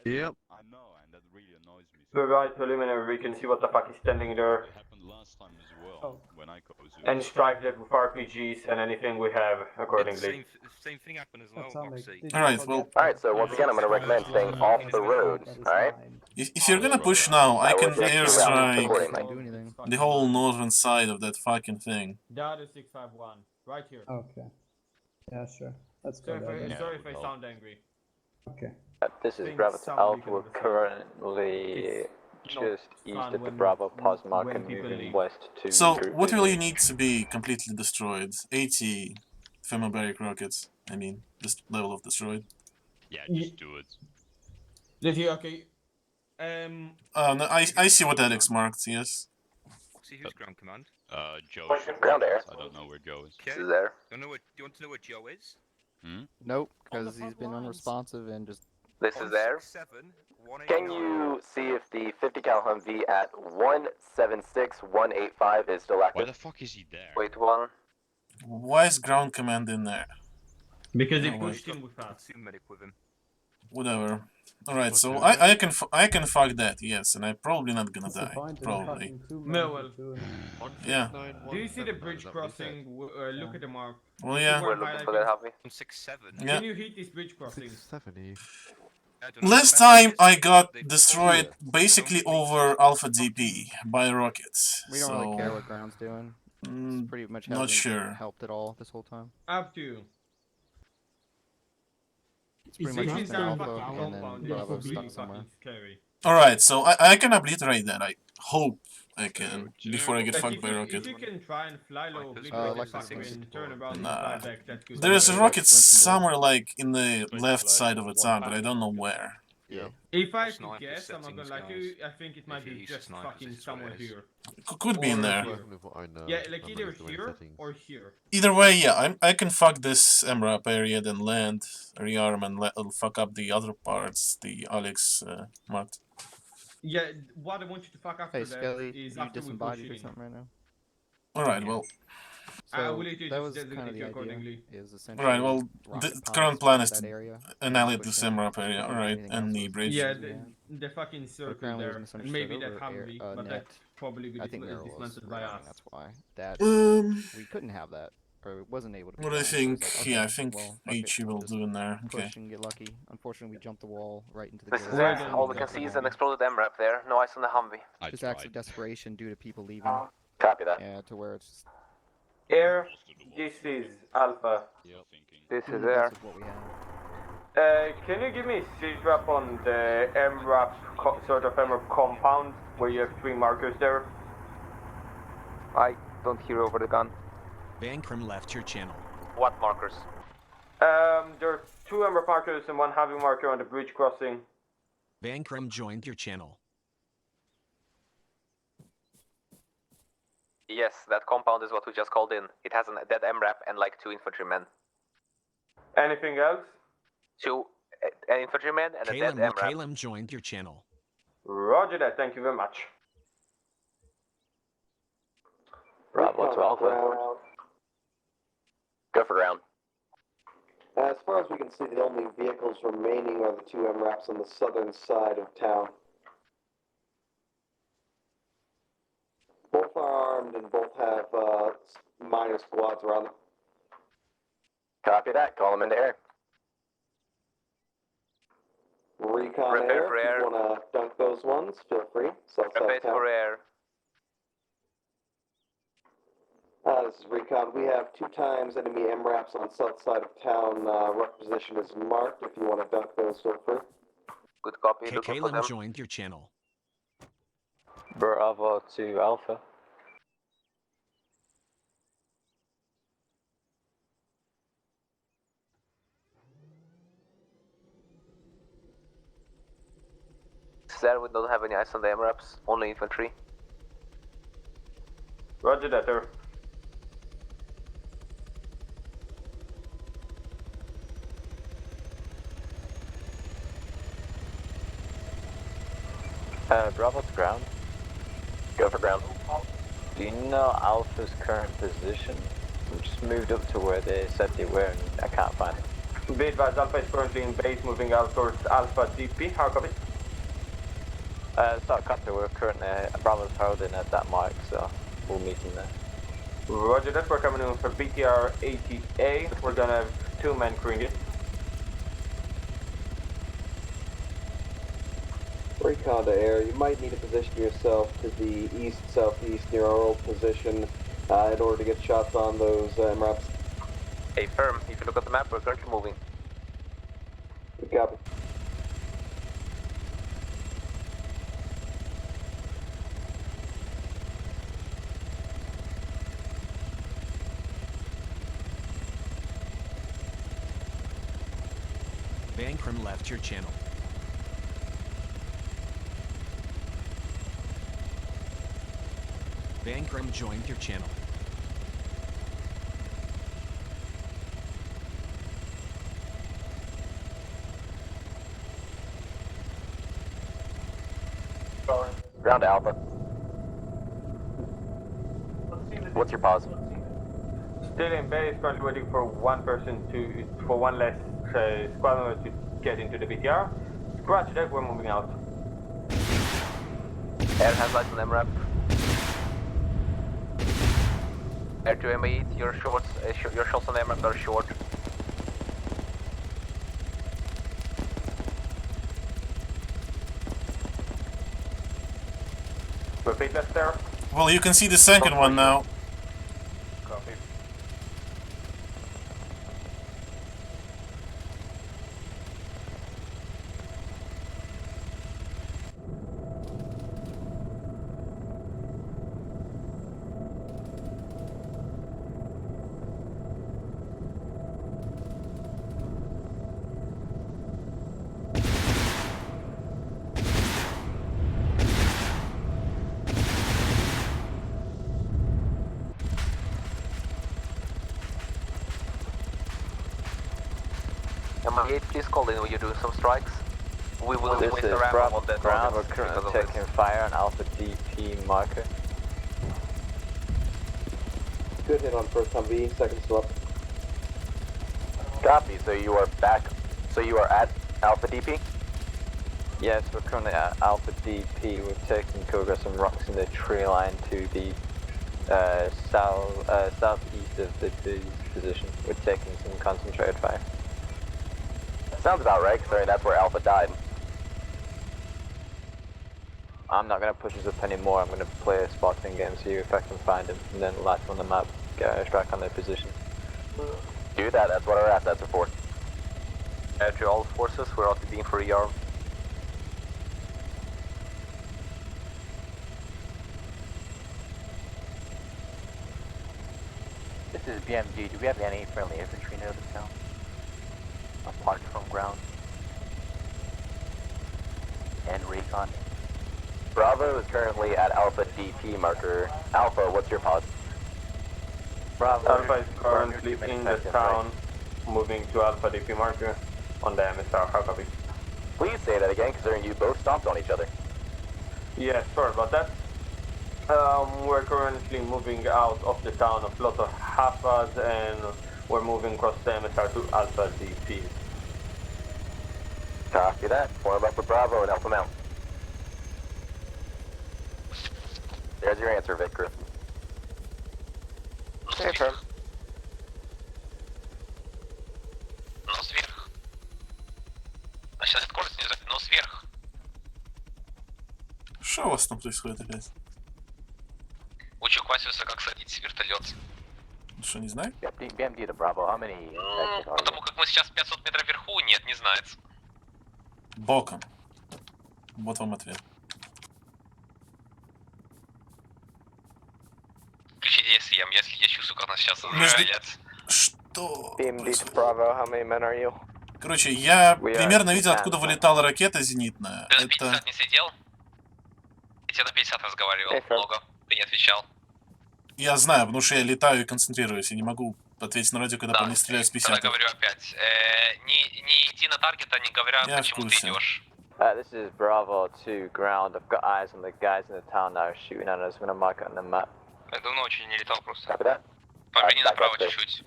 Speaker 17: Yep.
Speaker 6: I know, and that really annoys me.
Speaker 4: Provide preliminary, we can see what the fuck is standing there.
Speaker 6: It happened last time as well,
Speaker 10: Oh.
Speaker 6: when I got Zoo.
Speaker 4: And strike that with RPGs and anything we have accordingly.
Speaker 2: Same thing happened as well,
Speaker 10: Atomic,
Speaker 2: Moxie.
Speaker 10: did you
Speaker 5: Alright,
Speaker 10: forget
Speaker 5: well-
Speaker 3: Alright, so once again, I'm going to recommend staying off the roads, alright?
Speaker 5: If you're gonna push now, I can
Speaker 3: will take you around
Speaker 5: airstrike
Speaker 3: accordingly.
Speaker 7: do anything.
Speaker 5: the whole northern side of that fucking thing.
Speaker 4: The other 651, right here.
Speaker 10: Okay. Yeah, sure. Let's go
Speaker 4: Sorry
Speaker 10: there.
Speaker 4: if,
Speaker 10: then.
Speaker 4: sorry if I sound angry.
Speaker 10: Okay.
Speaker 3: This is
Speaker 4: Things
Speaker 3: Bravo
Speaker 4: sound
Speaker 3: Alpha.
Speaker 4: weaker
Speaker 3: We're
Speaker 4: than the
Speaker 3: currently
Speaker 4: It's not
Speaker 3: just east
Speaker 4: fun
Speaker 3: of the
Speaker 4: when-
Speaker 3: Bravo Posmark
Speaker 4: when
Speaker 3: and
Speaker 4: people
Speaker 3: moving
Speaker 4: leave.
Speaker 3: west to
Speaker 5: So,
Speaker 3: Group
Speaker 5: what will
Speaker 3: VDV.
Speaker 5: you need to be completely destroyed? 80 thermobaric rockets. I mean, this level of destroyed.
Speaker 6: Yeah,
Speaker 4: Ye-
Speaker 6: just do it.
Speaker 4: Did you okay?
Speaker 5: No, I see what Alex marked, yes.
Speaker 2: Moxie, who's ground command?
Speaker 6: Joe.
Speaker 3: Ground air.
Speaker 6: I don't know where Joe is.
Speaker 3: This
Speaker 2: Okay.
Speaker 3: is there.
Speaker 2: Do you want to know where Joe is?
Speaker 7: Nope, because he's been unresponsive and just.
Speaker 3: This is there.
Speaker 2: 167,
Speaker 3: Can
Speaker 2: 189.
Speaker 3: you see if the 50 cal Humvee at 176185 is still
Speaker 6: Why
Speaker 3: active?
Speaker 6: the fuck is he there?
Speaker 3: Wait one.
Speaker 5: Why is ground command in there?
Speaker 4: Because he
Speaker 5: No,
Speaker 4: pushed
Speaker 2: Got
Speaker 4: him with us.
Speaker 2: two medic with him.
Speaker 5: Whatever. Alright,
Speaker 17: What's
Speaker 5: so
Speaker 17: that?
Speaker 5: I can fuck that, yes, and I'm probably not gonna
Speaker 10: What's the
Speaker 5: die.
Speaker 10: point in
Speaker 5: Probably.
Speaker 10: fucking two
Speaker 4: No,
Speaker 10: men to
Speaker 4: well.
Speaker 10: two?
Speaker 5: Yeah.
Speaker 4: Do you see the bridge crossing? Look at the mark.
Speaker 5: Well, yeah.
Speaker 3: We're looking for that Humvee.
Speaker 2: 167.
Speaker 5: Yeah.
Speaker 4: Can you hit this bridge crossing?
Speaker 17: 670.
Speaker 2: I don't know.
Speaker 5: Last
Speaker 2: The bad
Speaker 5: time
Speaker 2: thing
Speaker 5: I
Speaker 2: is
Speaker 5: got
Speaker 2: they
Speaker 5: destroyed
Speaker 2: pulled-
Speaker 5: basically
Speaker 2: they don't
Speaker 5: over Alpha DP by rockets.
Speaker 7: We don't
Speaker 5: so,
Speaker 7: really care what ground's doing. It's pretty much
Speaker 5: not
Speaker 7: hasn't
Speaker 5: sure.
Speaker 7: helped at all this whole time.
Speaker 4: Up to you.
Speaker 7: It's pretty
Speaker 4: This
Speaker 7: much
Speaker 4: is
Speaker 7: just an
Speaker 4: our
Speaker 7: alpha,
Speaker 4: fucking
Speaker 7: and
Speaker 4: compound.
Speaker 7: then
Speaker 4: It's
Speaker 7: Bravo's
Speaker 4: really
Speaker 7: stuck somewhere.
Speaker 4: fucking scary.
Speaker 5: Alright, so I can obliterate that. I hope I can before I get
Speaker 4: Like,
Speaker 5: fucked
Speaker 4: if
Speaker 5: by
Speaker 4: you,
Speaker 5: rocket.
Speaker 4: if you can try and fly low, obliterate
Speaker 7: like
Speaker 4: the fucking
Speaker 7: this.
Speaker 4: turn around
Speaker 5: Nah.
Speaker 4: and fly back, that's good.
Speaker 5: There's
Speaker 7: Okay,
Speaker 5: rockets
Speaker 7: Winston Ball.
Speaker 5: somewhere like in the left side of the town, but I don't know where.
Speaker 7: Yeah.
Speaker 4: If I
Speaker 2: Sniper
Speaker 4: could guess, I'm not gonna
Speaker 2: settings,
Speaker 4: lie to
Speaker 2: guys.
Speaker 4: you, I think it might
Speaker 2: If you
Speaker 4: be
Speaker 2: use
Speaker 4: just
Speaker 2: snipers,
Speaker 4: fucking
Speaker 2: this is where
Speaker 4: somewhere
Speaker 2: it is.
Speaker 4: here.
Speaker 5: Could be in
Speaker 4: Or
Speaker 5: there.
Speaker 4: here.
Speaker 17: Working with what I know.
Speaker 4: Yeah, like
Speaker 17: I
Speaker 4: either
Speaker 17: managed the way
Speaker 4: here
Speaker 17: settings.
Speaker 4: or here.
Speaker 5: Either way, yeah, I can fuck this MRAP area, then land, rearm, and it'll fuck up the other parts the Alex marked.
Speaker 4: Yeah, what I want you to fuck after
Speaker 7: Hey,
Speaker 4: that
Speaker 7: Skelly,
Speaker 4: is
Speaker 7: you
Speaker 4: after we push
Speaker 7: disembodied or
Speaker 4: in.
Speaker 7: something right now?
Speaker 5: Alright,
Speaker 4: Yeah.
Speaker 5: well.
Speaker 4: I
Speaker 7: So
Speaker 4: will let you
Speaker 7: that
Speaker 4: just
Speaker 7: was kind of
Speaker 4: designate
Speaker 7: the
Speaker 4: you
Speaker 7: idea.
Speaker 4: accordingly.
Speaker 7: Is essentially
Speaker 5: Alright, well,
Speaker 7: rocket
Speaker 5: the
Speaker 7: pods
Speaker 5: current plan is
Speaker 7: that
Speaker 5: to
Speaker 7: area,
Speaker 5: annihilate
Speaker 7: push
Speaker 5: this
Speaker 7: in.
Speaker 5: MRAP area,
Speaker 7: Didn't know if
Speaker 5: alright,
Speaker 7: anything
Speaker 5: and
Speaker 7: else
Speaker 5: the
Speaker 7: was
Speaker 5: bridge.
Speaker 4: Yeah,
Speaker 7: planned.
Speaker 4: the fucking circle
Speaker 7: apparently it was
Speaker 4: there, and
Speaker 7: misunderstood
Speaker 4: maybe that
Speaker 7: over
Speaker 4: Humvee, but
Speaker 7: net.
Speaker 4: that probably be
Speaker 7: I think Meryl was
Speaker 4: dismantled by
Speaker 7: running,
Speaker 4: us.
Speaker 7: that's why. That we couldn't have that, or it wasn't able to be
Speaker 5: What do I
Speaker 7: done, so
Speaker 5: think?
Speaker 7: it's like,
Speaker 5: Yeah, I
Speaker 7: okay,
Speaker 5: think
Speaker 7: well, fuck it,
Speaker 5: HE
Speaker 7: we'll
Speaker 5: will
Speaker 7: just
Speaker 5: do in there. Okay.
Speaker 7: push and get lucky. Unfortunately, we jumped the wall right into the
Speaker 3: This is
Speaker 7: garage.
Speaker 3: it. All we can see is an exploded MRAP there. No ice on the Humvee.
Speaker 7: Just acts of desperation due to people leaving.
Speaker 3: Copy that.
Speaker 7: Yeah, to where it's just,
Speaker 4: Air, this is Alpha.
Speaker 3: This is
Speaker 7: this
Speaker 3: air.
Speaker 7: is what we have.
Speaker 4: Can you give me a siege wrap on the MRAP, sort of MRAP compound, where you have 3 markers there?
Speaker 3: I don't hear over the gun.
Speaker 1: Bankrum left your channel.
Speaker 3: What markers?
Speaker 4: There are 2 MRAP markers and 1 heavy marker on the bridge crossing.
Speaker 1: Bankrum joined your channel.
Speaker 3: Yes, that compound is what we just called in. It has a dead MRAP and like 2 infantrymen.
Speaker 4: Anything else?
Speaker 3: 2 infantrymen and a dead MRAP.
Speaker 1: Calum joined your channel.
Speaker 4: Roger that, thank you very much.
Speaker 3: Bravo to Alpha. Go for ground.
Speaker 8: As far as we can see, the only vehicles remaining are the 2 MRAPs on the southern side of town. Both are armed and both have minor squads around them.
Speaker 3: Copy that. Call them into air.
Speaker 8: Recon
Speaker 3: Prepare
Speaker 8: air,
Speaker 3: for
Speaker 8: if
Speaker 3: air.
Speaker 8: you want to dunk those ones, feel free. South side
Speaker 3: Prepare
Speaker 8: of town.
Speaker 3: for air.
Speaker 8: This is Recon. We have 2 times enemy MRAPs on south side of town. Rough position is marked. If you want to dunk those, feel free.
Speaker 3: Good copy. Looking for
Speaker 1: Calum
Speaker 3: them.
Speaker 1: joined your channel.
Speaker 14: Bravo to Alpha.
Speaker 3: Sir, we don't have any eyes on the MRAPs, only infantry.
Speaker 4: Roger that, sir.
Speaker 14: Bravo to ground.
Speaker 3: Go for ground.
Speaker 14: Do you know Alpha's current position? We just moved up to where they said they were and I can't find it.
Speaker 4: Be advised, Alpha is currently in base, moving out towards Alpha DP. How copy?
Speaker 14: It's not copy, we're currently, Bravo's holding at that mark, so we'll meet him there.
Speaker 4: Roger that, we're coming in for BTR 80A. We're gonna have 2 men crewing it.
Speaker 8: Recon to air, you might need to position yourself to the east-southeast near our old position in order to get shots on those MRAPs.
Speaker 3: Hey, firm. If you look at the map, we're currently moving.
Speaker 8: Good copy.
Speaker 1: Bankrum left your channel. Bankrum joined your channel.
Speaker 3: Ground to Alpha. What's your pause?
Speaker 4: Still in base, currently waiting for 1 less squad member to get into the BTR. Scratch that, we're moving out.
Speaker 3: Air has lights on MRAP. Air to M8, your shots on MRAP are short.
Speaker 4: Repeat that, there.
Speaker 5: Well, you can see the second one now.
Speaker 4: Copy.
Speaker 9: 98, please call in when you're doing some strikes. We will
Speaker 14: This
Speaker 9: waste
Speaker 14: is
Speaker 9: our ammo
Speaker 14: Bravo
Speaker 9: on that
Speaker 14: ground. We're
Speaker 9: targets
Speaker 14: currently
Speaker 9: because of
Speaker 14: taking
Speaker 9: this.
Speaker 14: fire on Alpha DP marker.
Speaker 8: Good hit on first Humvee, second still up.
Speaker 3: Copy. So you are back. So you are at Alpha DP.
Speaker 14: Yes, we're currently at Alpha DP. We're taking cover some rocks in the tree line to the southeast of the position. We're taking some concentrated fire.
Speaker 3: Sounds about right, considering that's where Alpha died.
Speaker 14: I'm not going to push us up anymore. I'm going to play a spotting game, see if I can find him, and then light on the map, get a strike on their position.
Speaker 3: Do that. That's what our assets are for.
Speaker 9: To all forces, we're out being for rearm.
Speaker 13: This is BMG. Do we have any friendly infantry near the town? Apart from ground and recon.
Speaker 3: Bravo is currently at Alpha DP marker. Alpha, what's your pod?
Speaker 13: Bravo.
Speaker 18: Alpha is currently in the town, moving to Alpha DP marker on the MSR. How copy?
Speaker 3: Please say that again, considering you both stomped on each other.
Speaker 18: Yeah, sorry about that. We're currently moving out of the town of lot of Hafas and we're moving across the MSR to Alpha DP.
Speaker 3: Copy that. Form up with Bravo and Alpha Mount. There's your answer, Vic.
Speaker 16: Stay firm. Нос вверх. Значит, скорость снижать, нос вверх.
Speaker 5: Что у вас там происходит опять?
Speaker 16: Учу Квасиуса, как садить вертолет.
Speaker 5: Что, не знаю?
Speaker 3: BMD to Bravo, how many?
Speaker 16: Потому как мы сейчас 500 метров вверху, нет, не знает.
Speaker 5: Боком. Вот вам ответ.
Speaker 16: Включи DSM, если я чувствую, как нас сейчас стрелят.
Speaker 5: Что?
Speaker 8: BMD to Bravo, how many men are you?
Speaker 5: Короче, я примерно видел, откуда вылетала ракета зенитная.
Speaker 16: Ты на 50 не сидел? Я тебе на 50 разговаривал, много. Ты не отвечал.
Speaker 5: Я знаю, потому что я летаю и концентрируюсь. Я не могу ответить на радио, когда по мне стреляют с 50.
Speaker 16: Тогда говорю опять. Не идти на таргет, а не говоря, почему ты идешь.
Speaker 14: This is Bravo to ground. I've got eyes on the guys in the town that are shooting at us. I'm going to mark it on the map.
Speaker 16: Я давно очень не летал просто. Поверни направо чуть-чуть.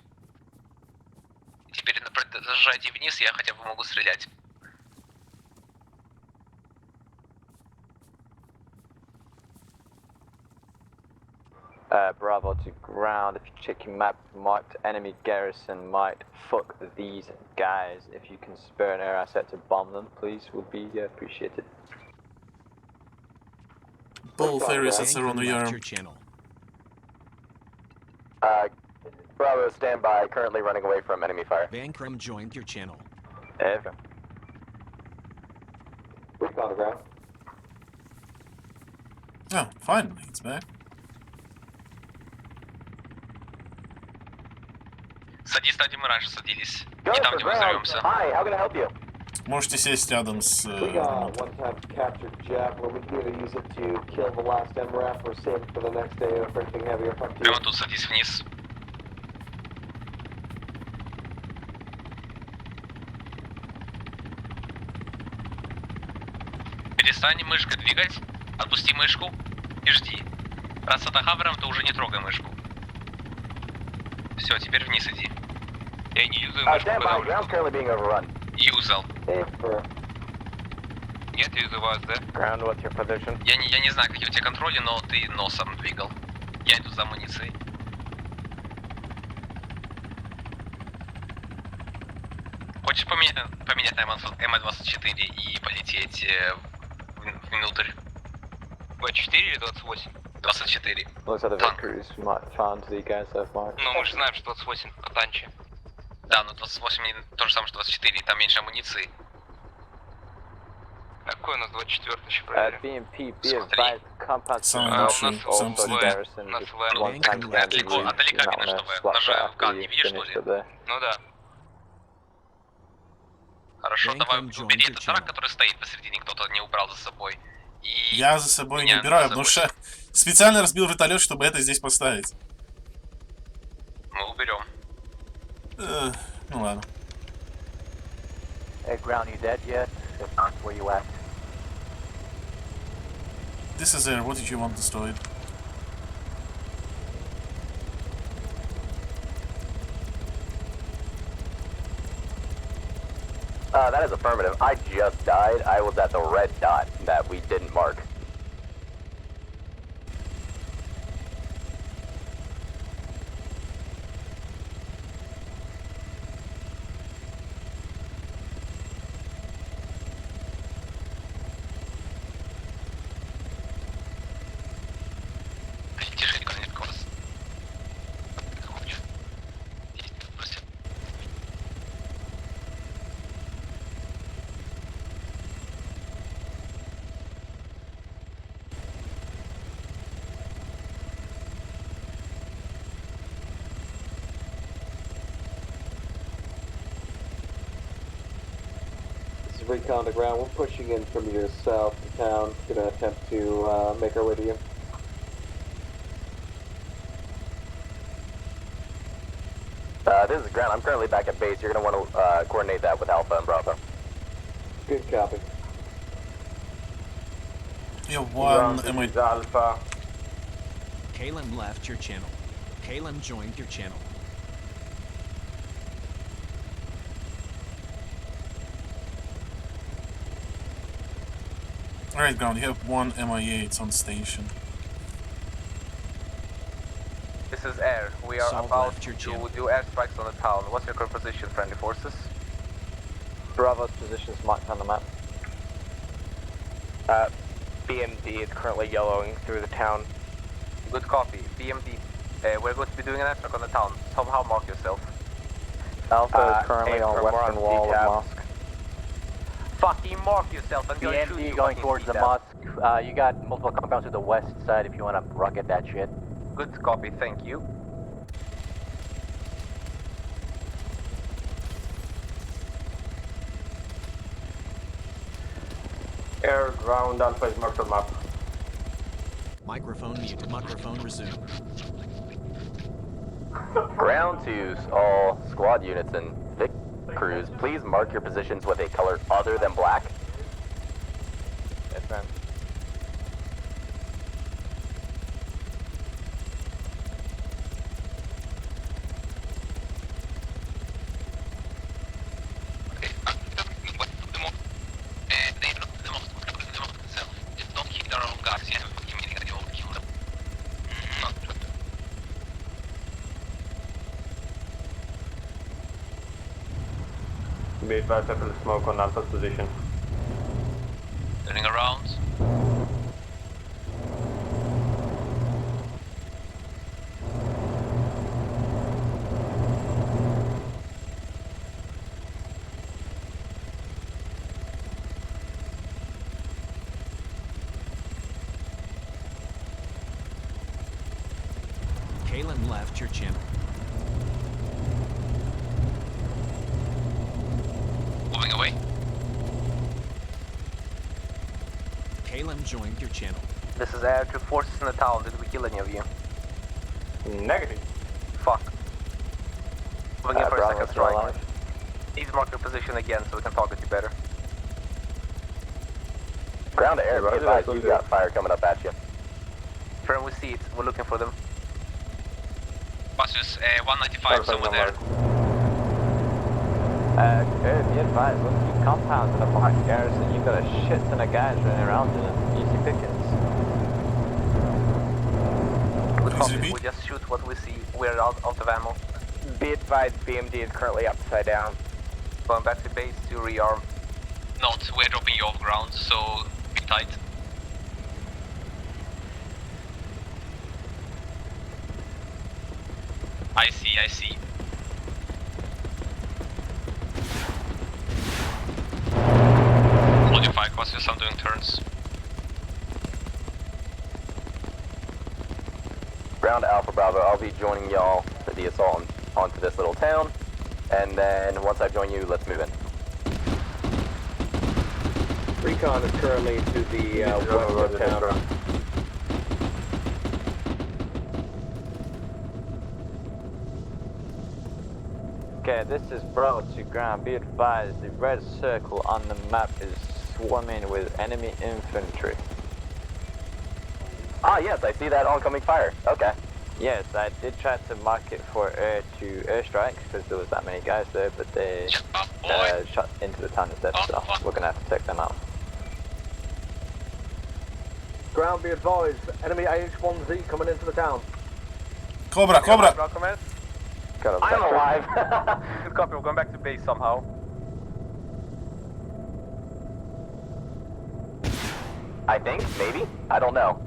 Speaker 16: Теперь зажайте вниз, я хотя бы могу стрелять.
Speaker 14: Bravo to ground. If you check your map, marked enemy garrison might fuck these guys. If you can spare an air asset to bomb them, please, would be appreciated.
Speaker 5: Both areas are on your
Speaker 1: channel.
Speaker 3: Bravo, stand by. Currently running away from enemy fire.
Speaker 1: Van Krem joined your channel.
Speaker 14: Ever.
Speaker 8: Recon on the ground.
Speaker 5: Oh, finally, it's back.
Speaker 16: Садись там, где мы раньше садились. Не там, где мы взорвемся.
Speaker 3: Hi, how can I help you?
Speaker 5: Можете сесть рядом с...
Speaker 8: We got one-time captured Javelin. We can either use it to kill the last MRAP or save it for the next day for anything heavier.
Speaker 16: Прямо тут садись вниз. Перестань мышкой двигать, отпусти мышку и жди. Раз это хавером, то уже не трогай мышку. Все, теперь вниз иди. Я не юзаю мышку, когда уже... Юзал. Нет, я юзаю ВСД.
Speaker 14: Ground, what's your position?
Speaker 16: Я не знаю, какие у тебя контроли, но ты носом двигал. Я иду за амуницией. Хочешь поменять на М24 и полететь внутрь? 24 или 28? 24.
Speaker 14: Looks like the recruiters found the guys that have marked.
Speaker 16: Ну, мы же знаем, что 28 по танче. Да, но 28 то же самое, что 24, там меньше амуниции. Какой у нас 24 еще проверим?
Speaker 14: BMP, be advised, compound
Speaker 16: also garrison with one-time Далеко видно, что В. Даже в ган не видишь, что ли? Ну да. Хорошо, давай убери этот трак, который стоит посередине, кто-то не убрал за собой. И...
Speaker 5: Я за собой не убираю, потому что специально разбил вертолет, чтобы это здесь поставить.
Speaker 16: Мы уберем.
Speaker 5: Ну ладно.
Speaker 3: Ground, you dead yet? If not, where you at?
Speaker 5: This is Air. What did you want destroyed?
Speaker 3: That is affirmative. I just died. I was at the red dot that we didn't mark.
Speaker 8: Recon to ground. We're pushing in from your south to town. Gonna attempt to make our way to you.
Speaker 3: This is ground. I'm currently back at base. You're gonna want to coordinate that with Alpha and Bravo.
Speaker 8: Good copy.
Speaker 5: Yeah, one. Am I
Speaker 18: Alpha?
Speaker 1: Kalen left your channel. Kalen joined your channel.
Speaker 5: Alright, ground. You have one MIA. It's on station.
Speaker 9: This is Air. We are
Speaker 1: Salt
Speaker 9: about
Speaker 1: left your
Speaker 9: to
Speaker 1: channel.
Speaker 9: do airstrikes on the town. What's your current position, friendly forces?
Speaker 3: Bravo's position is marked on the map. BMD is currently yellowing through the town.
Speaker 9: Good copy. BMD, we're going to be doing an airstrike on the town. Somehow mark yourself.
Speaker 3: Alpha is currently on western wall of mosque.
Speaker 9: Fucking mark yourself and go shoot
Speaker 3: BMD
Speaker 9: you.
Speaker 3: going
Speaker 9: fucking
Speaker 3: towards the
Speaker 9: CTAP.
Speaker 3: mosque. You got multiple compounds to the west side if you want to rocket that shit.
Speaker 9: Good copy, thank you.
Speaker 18: Air, ground, Alpha is marked on map.
Speaker 1: Microphone muted. Microphone resumed.
Speaker 3: Ground to all squad units and Vic crews, please mark your positions with a color other than black.
Speaker 13: Yes, ma'am.
Speaker 16: Don't kill their own guys, you have a fucking meeting and you won't kill them. Not true.
Speaker 18: Be advised, I feel smoke on Alpha's position.
Speaker 16: Turning around.
Speaker 1: Kalen left your channel.
Speaker 16: Moving away.
Speaker 1: Kalen joined your channel.
Speaker 9: This is Air to forces in the town. Did we kill any of you?
Speaker 18: Negative.
Speaker 9: Fuck. Moving in for a
Speaker 3: Bravo's
Speaker 9: second
Speaker 3: still
Speaker 9: strike.
Speaker 3: alive.
Speaker 9: Please mark your position again so we can target you better.
Speaker 3: Ground to air,
Speaker 18: Yeah,
Speaker 3: be advised, you got fire coming up at you.
Speaker 9: Firm, we see it. We're looking for them.
Speaker 16: Buses, 195 somewhere there.
Speaker 13: Good, be advised, look at compounds in the park garrison. You've got a shit ton of guys running around in it. Easy pickings.
Speaker 9: Good copy.
Speaker 5: repeat?
Speaker 9: We just shoot what we see. We're out of ammo.
Speaker 3: Be advised, BMD is currently upside down.
Speaker 9: Going back to base to rearm.
Speaker 16: Not, we're dropping you off ground, so be tight. I see. Hold your fire, Quasius, I'm doing turns.
Speaker 3: Ground to Alpha Bravo, I'll be joining y'all for the assault onto this little town. And then once I join you, let's move in.
Speaker 8: Recon is currently to the west of town.
Speaker 14: Okay, this is Bravo to ground. Be advised, the red circle on the map is swarming with enemy infantry.
Speaker 3: Ah, yes, I see that oncoming fire. Okay.
Speaker 14: Yes, I did try to mark it for air to airstrike because there was that many guys there, but they shot into the town instead, so we're gonna have to take them out.
Speaker 18: Ground, be advised. Enemy AH-1Z coming into the town.
Speaker 5: Cobra, Cobra!
Speaker 3: I'm alive.
Speaker 14: Good copy, we're going back to base somehow.
Speaker 3: I think, maybe? I don't know.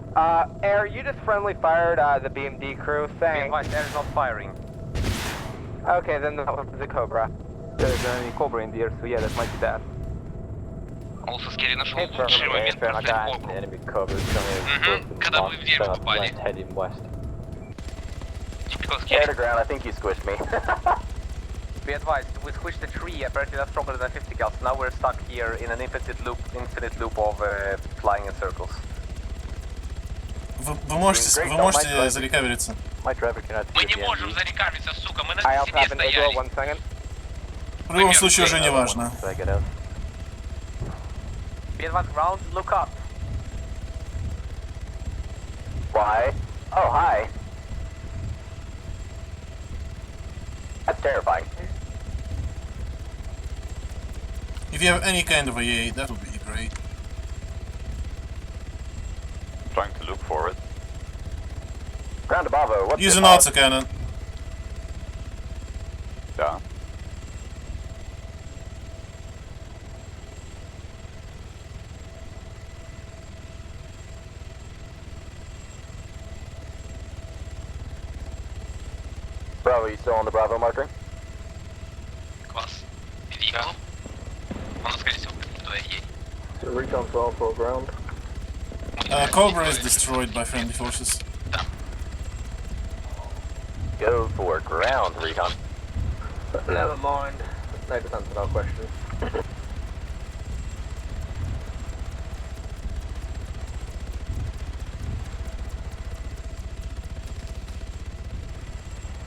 Speaker 13: Air, you just friendly fired the BMD crew. Thanks.
Speaker 14: Air is not firing.
Speaker 13: Okay, then that was the Cobra.
Speaker 14: There's an enemy Cobra in the air, so yeah, that might be that.
Speaker 16: Also, Skelly нашел
Speaker 14: Hey,
Speaker 16: лучший момент просрать Кобру.
Speaker 14: Enemy Cobra is coming
Speaker 16: Когда мы в дерево попали.
Speaker 14: heading west.
Speaker 16: Typical
Speaker 3: Air
Speaker 16: Skelly.
Speaker 3: to ground, I think you squished me.
Speaker 14: Be advised, we squished the tree, apparently that's stronger than 50 cal. Now we're stuck here in an infinite loop of flying in circles.
Speaker 5: Вы можете зарекавериться.
Speaker 14: My driver cannot
Speaker 16: Мы не можем зарекавиться, сука, мы на стене стояли.
Speaker 5: В любом случае уже не важно.
Speaker 14: Be advised, ground, look up.
Speaker 3: Why? Oh, hi. That's terrifying.
Speaker 5: If you have any kind of AA, that would be great.
Speaker 6: Trying to look for it.
Speaker 3: Ground to Bravo, what's
Speaker 5: Use
Speaker 3: your
Speaker 5: an
Speaker 3: thoughts?
Speaker 5: autocannon.
Speaker 6: Yeah.
Speaker 3: Bravo, you still on the Bravo marker?
Speaker 16: Класс. Видел? Он, скорее всего, туда и едет.
Speaker 18: Recon 12 for ground.
Speaker 5: Cobra is destroyed by friendly forces.
Speaker 3: Go for ground, Recon.
Speaker 18: Never mind. They've answered our question.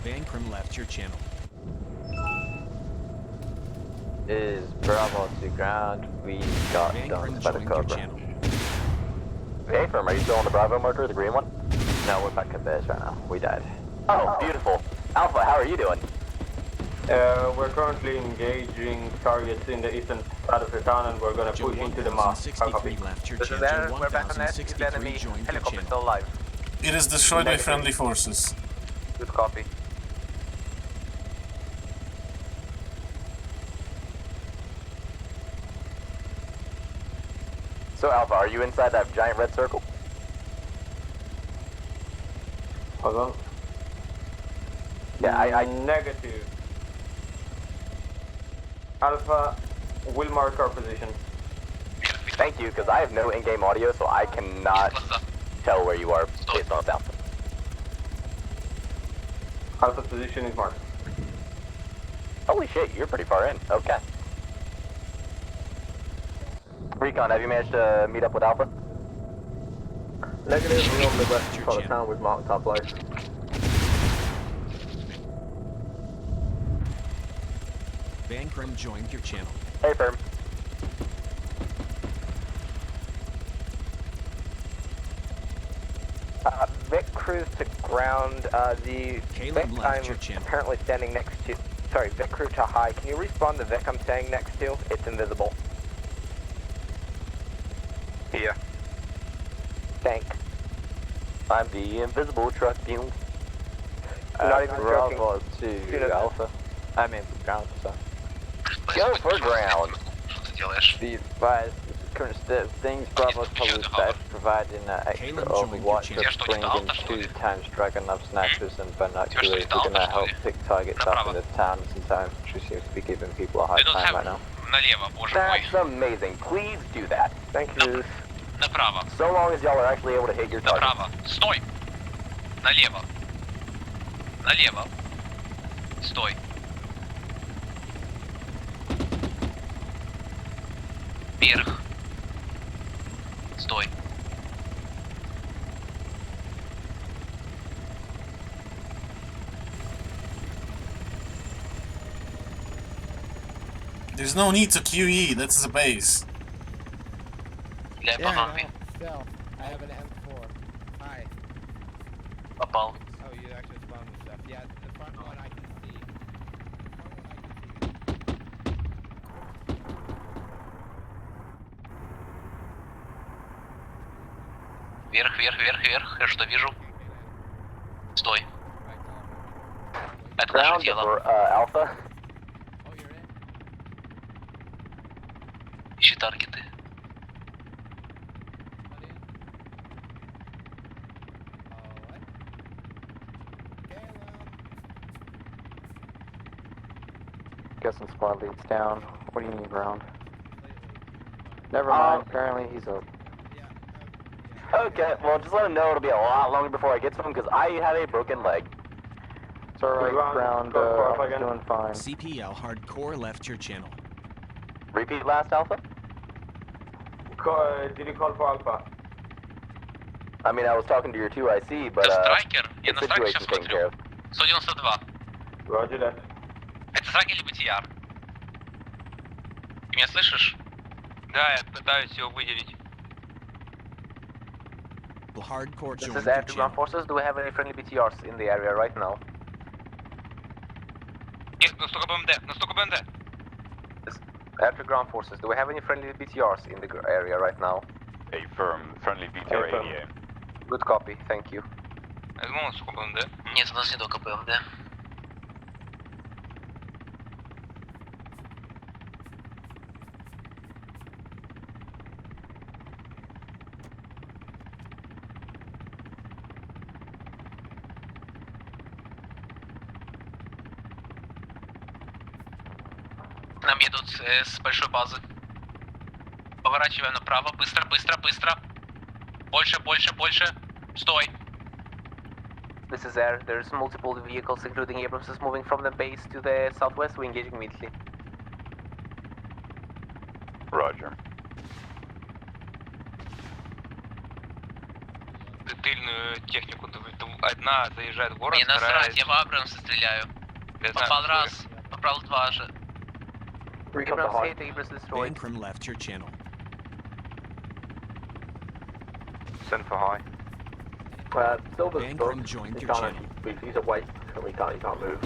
Speaker 1: Bankrum left your channel.
Speaker 14: Is Bravo to ground. We got dumped by the Cobra.
Speaker 3: Hey, firm, are you still on the Bravo marker, the green one?
Speaker 14: No, we're back at base right now. We died.
Speaker 3: Oh, beautiful. Alpha, how are you doing?
Speaker 18: We're currently engaging targets in the eastern side of the town and we're gonna push into the map.
Speaker 1: 63 left your channel.
Speaker 14: There, we're back on that. Is the
Speaker 1: 1063
Speaker 14: enemy
Speaker 1: joined your
Speaker 14: helicopter
Speaker 1: channel.
Speaker 14: still alive?
Speaker 5: It is destroyed by friendly forces.
Speaker 14: Good copy.
Speaker 3: So, Alpha, are you inside that giant red circle?
Speaker 18: Hold on.
Speaker 3: Yeah, I
Speaker 18: Negative. Alpha will mark our position.
Speaker 3: Thank you, because I have no in-game audio, so I cannot tell where you are based on sound.
Speaker 18: Alpha's position is marked.
Speaker 3: Holy shit, you're pretty far in. Okay. Recon, have you managed to meet up with Alpha?
Speaker 18: Negative, we're on the west part of town. We've marked our place.
Speaker 1: Bankrum joined your channel.
Speaker 3: Hey, firm.
Speaker 13: Vic crews to ground. The
Speaker 1: Caleb
Speaker 13: Vic
Speaker 1: left
Speaker 13: I'm
Speaker 1: your channel.
Speaker 13: apparently standing next to. Sorry, Vic crew to high. Can you respawn the Vic I'm standing next to? It's invisible.
Speaker 14: Here.
Speaker 13: Thanks.
Speaker 3: I'm the invisible truck fume.
Speaker 13: Not even joking.
Speaker 14: Bravo to Alpha. I mean, ground, so.
Speaker 3: Go for ground.
Speaker 14: Be advised, current state of things, Bravo's probably best providing extra overwatch of bringing 2 times Dragonov snipers and binoculars. We're gonna help pick targets up in the town since our infantry seems to be giving people a hard time right now.
Speaker 16: Налево, боже мой.
Speaker 3: That's amazing. Please do that.
Speaker 13: Thank you.
Speaker 16: Направо.
Speaker 3: So long as y'all are actually able to hit your targets.
Speaker 16: Направо. Стой. Налево. Налево. Стой. Вверх. Стой.
Speaker 5: There's no need to QE, that's the base.
Speaker 9: Lijkt me happy.
Speaker 12: Still, I have an M4. Hi.
Speaker 9: Papal.
Speaker 12: Oh, you actually spawned with stuff. Yeah, the front one I can see.
Speaker 9: Вверх, вверх, вверх, вверх. Я что вижу? Стой. Это наше
Speaker 3: Ground
Speaker 9: тело.
Speaker 3: for Alpha.
Speaker 9: Ищи таргеты.
Speaker 13: Got some squad leads down. What do you need, ground? Never mind. Apparently he's up.
Speaker 3: Okay, well just let him know it'll be a lot longer before I get to him because I have a broken leg.
Speaker 13: It's alright, ground. Alpha's doing fine.
Speaker 1: CPL Hardcore left your channel.
Speaker 3: Repeat last Alpha?
Speaker 18: Did you call for Alpha?
Speaker 3: I mean, I was talking to your 2IC, but
Speaker 9: Страйкер. Я
Speaker 3: the
Speaker 9: на страйкер сейчас
Speaker 3: situation's taken care
Speaker 9: смотрю.
Speaker 3: of.
Speaker 9: 192.
Speaker 18: Roger that.
Speaker 9: Это страйкер либо TR? Ты меня слышишь?
Speaker 2: Да, я пытаюсь его выделить.
Speaker 1: Hardcore
Speaker 9: This
Speaker 1: joined
Speaker 9: is
Speaker 1: your
Speaker 9: air-to-ground
Speaker 1: channel.
Speaker 9: forces. Do we have any friendly BTRs in the area right now?
Speaker 2: Нет, на 100 БМД, на 100 БМД.
Speaker 9: Air-to-ground forces. Do we have any friendly BTRs in the area right now?
Speaker 6: Affirm. Friendly BTR ADA.
Speaker 9: Good copy. Thank you.
Speaker 2: Я думал, на 100 БМД.
Speaker 9: Нет, у нас нет только ПМД. К нам едут с большой базы. Поворачиваем направо. Быстро, быстро, быстро. Больше, больше, больше. Стой. This is air. There's multiple vehicles, including Abrams, moving from the base to the southwest. We're engaging immediately.
Speaker 6: Roger.
Speaker 2: Тыльную технику. Одна заезжает в город,
Speaker 9: Мне
Speaker 2: вторая...
Speaker 9: насрать, я в Абрамса стреляю. Попал раз, попал два же. Abrams hit, Abrams destroyed.
Speaker 1: Bankrum left your channel.
Speaker 18: Send for high.
Speaker 3: Silver's
Speaker 1: Bankrum joined your channel.
Speaker 3: He's away, so he can't move.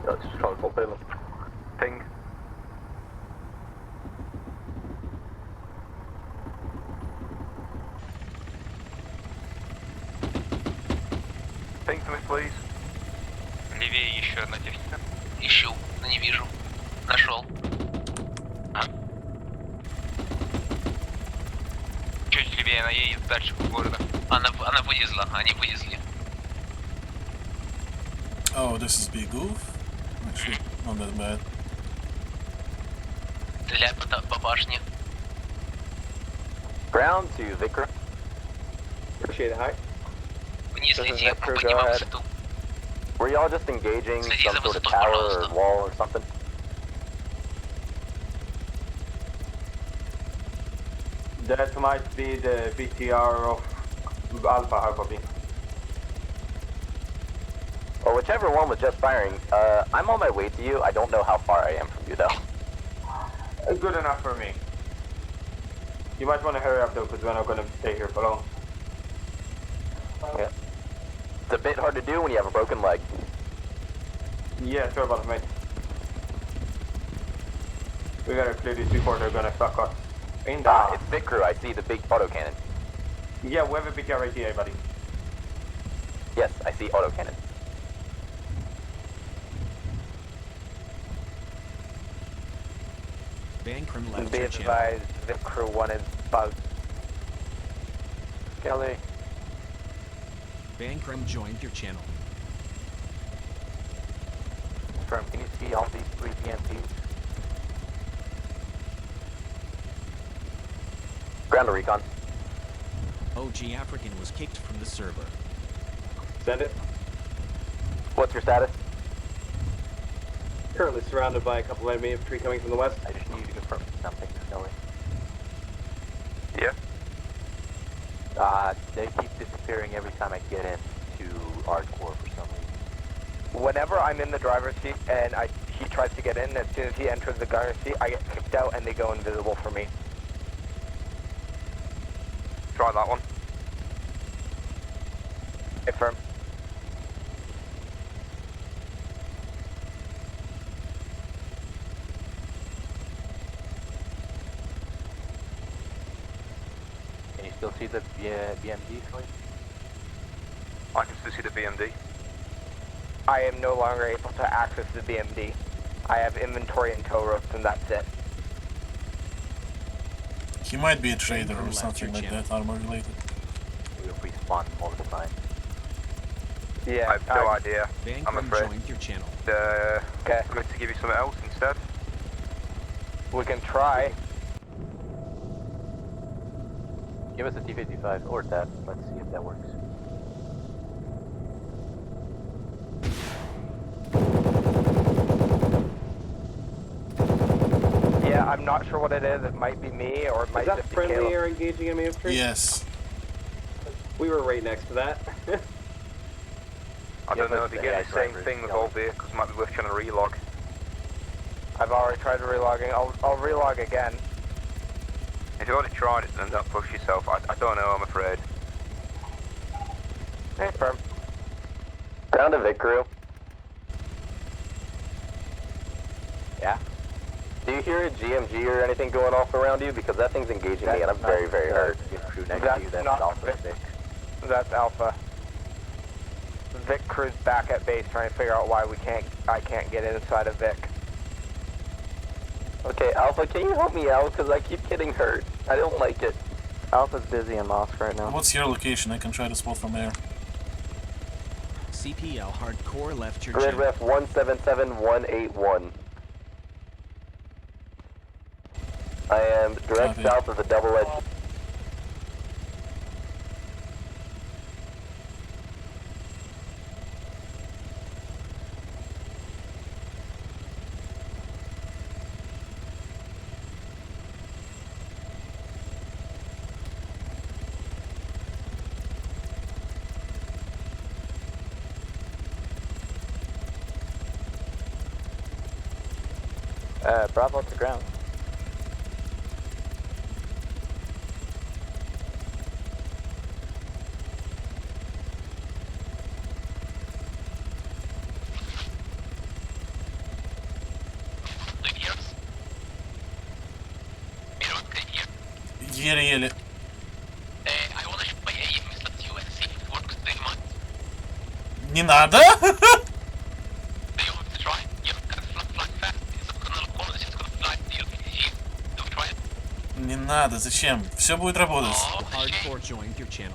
Speaker 3: Just trying to fulfill him.
Speaker 18: Ping. Ping for me, please.
Speaker 2: Левее еще одна техника.
Speaker 9: Ищу, но не вижу. Нашел.
Speaker 2: Чуть левее она едет дальше по городу.
Speaker 9: Она вылезла, они вылезли.
Speaker 5: Oh, this is big goof? Actually, not that bad.
Speaker 9: Стреляй по башне.
Speaker 3: Ground to Vikram.
Speaker 8: Appreciate it, hi.
Speaker 9: Вниз
Speaker 8: This is
Speaker 9: лети,
Speaker 8: Victor,
Speaker 9: поднимаем
Speaker 8: go ahead.
Speaker 9: высоту.
Speaker 3: Were y'all just engaging
Speaker 9: Следи
Speaker 3: some
Speaker 9: за
Speaker 3: sort of
Speaker 9: высотой,
Speaker 3: tower
Speaker 9: пожалуйста.
Speaker 3: or wall or something?
Speaker 18: That might be the BTR of Alpha, how copy?
Speaker 3: Or whichever one was just firing. I'm on my way to you. I don't know how far I am from you, though.
Speaker 18: Good enough for me. You might want to hurry up, though, because we're not going to stay here for long.
Speaker 3: Yeah. It's a bit hard to do when you have a broken leg.
Speaker 18: Yeah, sorry about it, mate. We gotta clear these before they're gonna fuck us.
Speaker 3: It's Vic Crew. I see the big autocannon.
Speaker 18: Yeah, we have a BTR ATA, buddy.
Speaker 3: Yes, I see autocannon.
Speaker 1: Bankrum left
Speaker 13: Be
Speaker 1: your channel.
Speaker 13: advised, Vic Crew 1 is bugged. Skelly.
Speaker 1: Bankrum joined your channel.
Speaker 13: Confirm, can you see all these 3 PMPs?
Speaker 3: Ground to recon.
Speaker 1: OG African was kicked from the server.
Speaker 8: Send it.
Speaker 3: What's your status?
Speaker 8: Currently surrounded by a couple enemy infantry coming from the west.
Speaker 13: I just need you to confirm something, Skelly.
Speaker 18: Yeah.
Speaker 13: They keep disappearing every time I get into hardcore for some reason.
Speaker 8: Whenever I'm in the driver's seat and I
Speaker 13: he tries to get in. As soon as he enters the gunner seat, I get kicked out and they go invisible for me.
Speaker 3: Try that one.
Speaker 13: Confirm.
Speaker 3: Can you still see the BMD, Skelly?
Speaker 13: I can still see the BMD. I am no longer able to access the BMD. I have inventory and tow ropes and that's it.
Speaker 5: He might be a trader or something like that, armor related.
Speaker 3: We respawn multiple times.
Speaker 13: Yeah,
Speaker 3: I have no idea. I'm
Speaker 1: Bankroom
Speaker 3: afraid.
Speaker 1: joined your channel.
Speaker 13: Okay.
Speaker 3: I'm going to give you something else instead.
Speaker 13: We can try.
Speaker 3: Give us a T-55 or that. Let's see if that works.
Speaker 13: Yeah, I'm not sure what it is. It might be me or it might
Speaker 8: Is that
Speaker 13: just be
Speaker 8: friendly
Speaker 13: Caleb.
Speaker 8: or engaging enemy infantry?
Speaker 5: Yes.
Speaker 8: We were right next to that.
Speaker 3: I don't know if you get the same thing with all vehicles. Might be worth trying to relog.
Speaker 13: I've already tried relogging. I'll relog again.
Speaker 3: If you've already tried it, then don't push yourself. I don't know, I'm afraid.
Speaker 13: Hey, firm.
Speaker 3: Ground to Vic crew.
Speaker 13: Yeah.
Speaker 3: Do you hear a GMG or anything going off around you? Because that thing's engaging me and I'm very, very hurt.
Speaker 13: That's not Vic. That's Alpha. Vic crew's back at base trying to figure out why I can't get inside of Vic.
Speaker 3: Okay, Alpha, can you help me out? Because I keep getting hurt. I don't like it.
Speaker 13: Alpha's busy in Mosque right now.
Speaker 5: What's your location? I can try to spot from air.
Speaker 1: CPL hardcore left your
Speaker 3: Grid
Speaker 1: channel.
Speaker 3: ref 177181. I am direct
Speaker 5: Copy.
Speaker 3: south of the double edge.
Speaker 13: Bravo to ground.
Speaker 5: Еле-еле. Не надо! Не надо, зачем? Все будет работать.
Speaker 1: Hardcore joined your channel.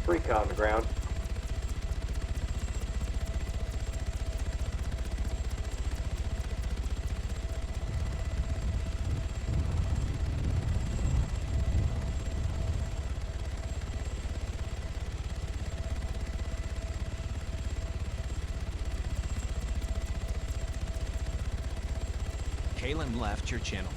Speaker 8: Recon on the ground.
Speaker 1: Caleb left your channel.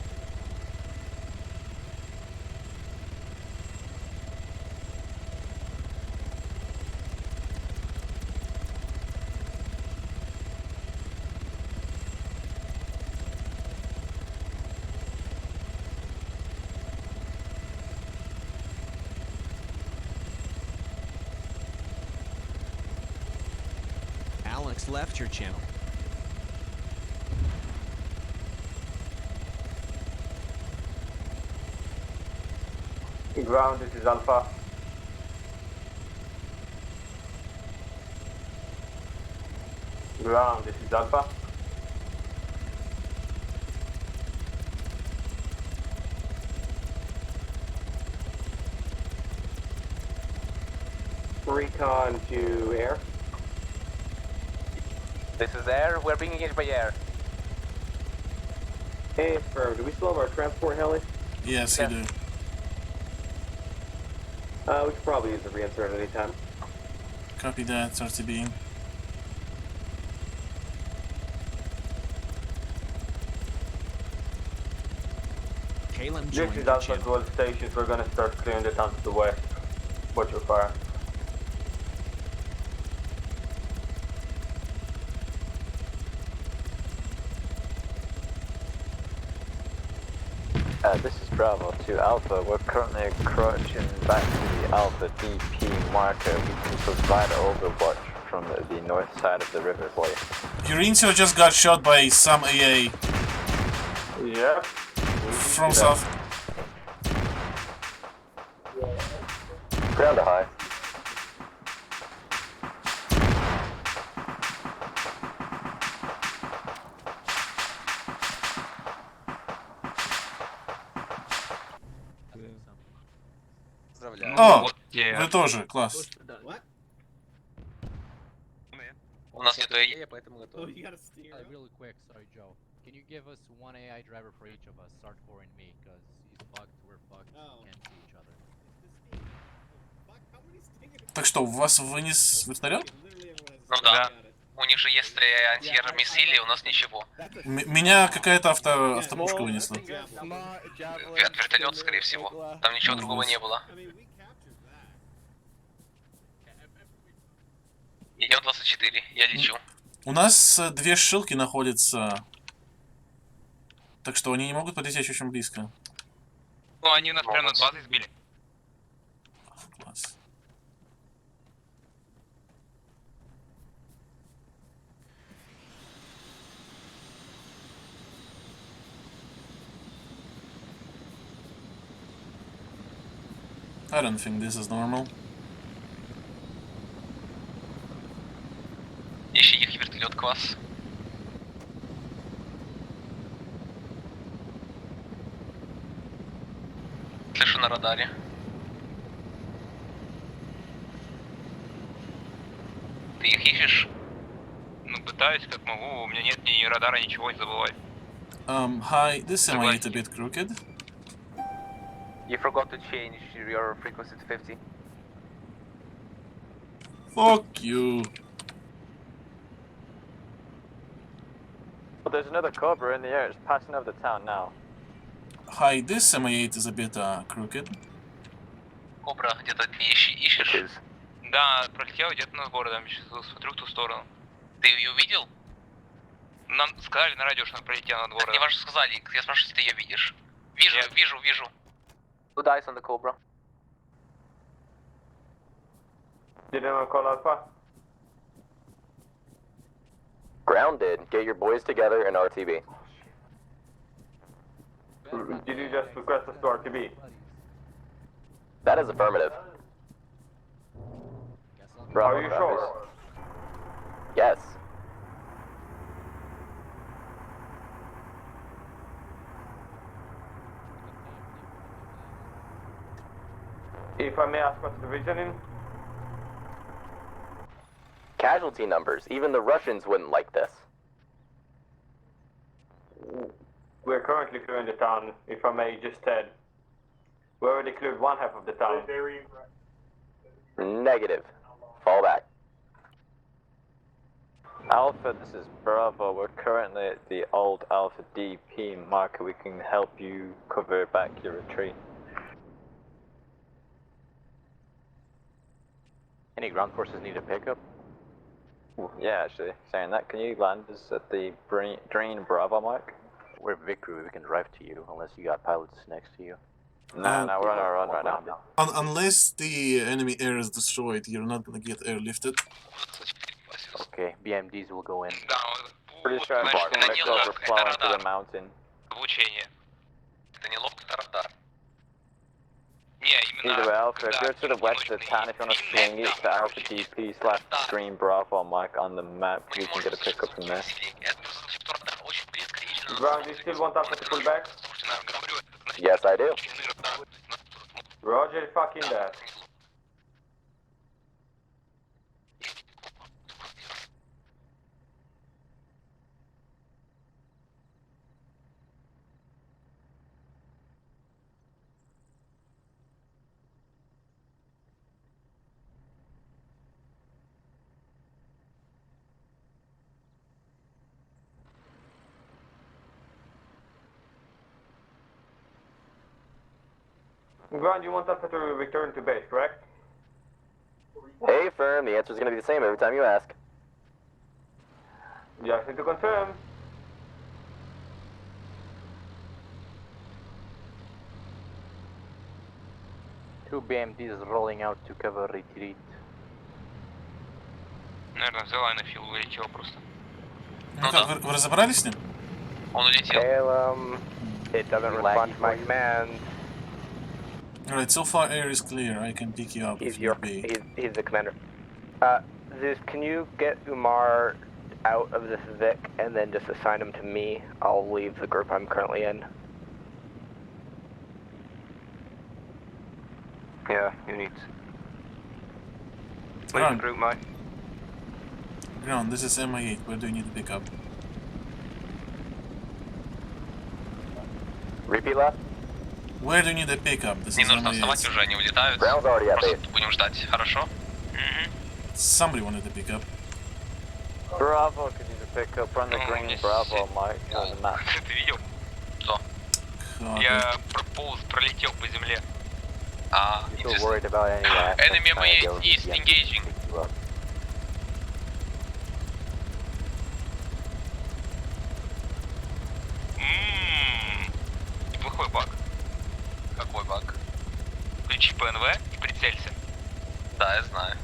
Speaker 1: Alex left your channel.
Speaker 18: Ground, this is Alpha. Ground, this is Alpha.
Speaker 8: recon to air.
Speaker 9: This is air. We're being engaged by air.
Speaker 8: Hey, affirm. Do we still have our transport heli?
Speaker 5: Yes, you do.
Speaker 8: We could probably use a reinsert at any time.
Speaker 5: Copy that, RTB.
Speaker 1: Caleb
Speaker 18: This
Speaker 1: joined
Speaker 18: is
Speaker 1: your
Speaker 18: Alpha
Speaker 1: channel.
Speaker 18: 12 stations. We're gonna start clearing the town to the west. Watch your fire.
Speaker 14: This is Bravo to Alpha. We're currently approaching back to the Alpha DP marker. We can provide overwatch from the north side of the river for you.
Speaker 5: Your intel just got shot by some AA.
Speaker 18: Yep.
Speaker 5: From south.
Speaker 3: Ground to high.
Speaker 5: О, вы тоже, класс.
Speaker 16: У нас нету AI, поэтому готов.
Speaker 7: Really quick, sorry, Joe. Can you give us one AI driver for each of us, Sartkor and me, because he's fucked, we're fucked, we can't see each other.
Speaker 5: Так что, вас вынес вертолет?
Speaker 16: Ну да. У них же есть антиэрмиссили, у нас ничего.
Speaker 5: Меня какая-то автопушка вынесла.
Speaker 16: Вертолет, скорее всего. Там ничего другого не было. Идем 24, я лечу.
Speaker 5: У нас две шилки находятся. Так что они не могут подойти очень близко.
Speaker 16: Ну, они нас прямо над базой сбили.
Speaker 5: Класс. I don't think this is normal.
Speaker 16: Ищи их вертолет к вас. Слышу на радаре. Ты их ищешь? Ну, пытаюсь, как могу. У меня нет ни радара, ничего, не забывай.
Speaker 5: Hi, this might a bit crooked.
Speaker 9: You forgot to change your frequency to 50.
Speaker 5: Fuck you.
Speaker 14: Well, there's another Cobra in the air. It's passing over the town now.
Speaker 5: Hi, this MA8 is a bit crooked.
Speaker 16: Кобра, где-то ты ищешь? Да, пролетел где-то над городом, сейчас смотрю в ту сторону. Ты ее видел? Нам сказали на радио, что она пролетела над городом. Мне важно сказали, я спрашиваю, если ты ее видишь. Вижу, вижу.
Speaker 9: Good eyes on the Cobra.
Speaker 18: Did anyone call Alpha?
Speaker 3: Grounded. Get your boys together in RTB.
Speaker 18: Did you just request us to RTB?
Speaker 3: That is affirmative.
Speaker 18: Are you sure?
Speaker 3: Yes.
Speaker 18: If I may ask what's the reasoning?
Speaker 3: Casualty numbers. Even the Russians wouldn't like this.
Speaker 18: We're currently clearing the town, if I may just said. We already cleared one half of the town.
Speaker 3: Negative. Fall back.
Speaker 14: Alpha, this is Bravo. We're currently at the old Alpha DP marker. We can help you cover back your retreat.
Speaker 13: Any ground forces need a pickup?
Speaker 14: Yeah, actually, saying that, can you land us at the Drain Bravo mark?
Speaker 13: We're Victory, we can drive to you, unless you got pilots next to you.
Speaker 14: No, we're on our own right now.
Speaker 5: Unless the enemy air is destroyed, you're not gonna get airlifted.
Speaker 13: Okay, BMDs will go in.
Speaker 14: Pretty sure I'm just gonna go over plowing to the mountain.
Speaker 16: Облучение. Это не лодка, это радар.
Speaker 14: Either way, Alpha, if you're to the west of the town, if you want to swing it to Alpha DP / Green Bravo mark on the map, we can get a pickup from there.
Speaker 18: Brown, do you still want Alpha to pull back?
Speaker 3: Yes, I do.
Speaker 18: Roger fucking that. Ground, you want Alpha to return to base, correct?
Speaker 3: Hey, firm. The answer is going to be the same every time you ask.
Speaker 18: Just need to confirm.
Speaker 13: Two BMDs rolling out to cover retreat.
Speaker 16: Наверное, взяла на фил улетел просто.
Speaker 5: Ну как, вы разобрались с ним?
Speaker 16: Он улетел.
Speaker 3: It doesn't respond to my command.
Speaker 5: Alright, so far air is clear. I can pick you up if need be.
Speaker 3: He's the commander. Zeus, can you get Umar out of this Vic and then just assign him to me? I'll leave the group I'm currently in.
Speaker 2: Yeah, units.
Speaker 5: Ground.
Speaker 2: Group, mate.
Speaker 5: Ground, this is MI8. Where do you need to pick up?
Speaker 3: Repeat last?
Speaker 5: Where do you need to pick up? This
Speaker 16: Не
Speaker 5: is
Speaker 16: нужно вставать
Speaker 5: MI8.
Speaker 16: уже, они улетают.
Speaker 3: Ground's already at base.
Speaker 16: Просто будем ждать, хорошо?
Speaker 5: Somebody wanted to pick up.
Speaker 14: Bravo, could you pick up on the green Bravo, Mike, on the map?
Speaker 16: Ты видел? Что?
Speaker 5: God,
Speaker 16: Я прополз, пролетел по земле.
Speaker 14: You feel worried about any aspect
Speaker 16: Enemy
Speaker 14: trying to go
Speaker 16: is
Speaker 14: to the
Speaker 16: engaging.
Speaker 14: pick you up.
Speaker 16: Неплохой баг. Какой баг? Включи ПНВ и прицелься. Да, я знаю.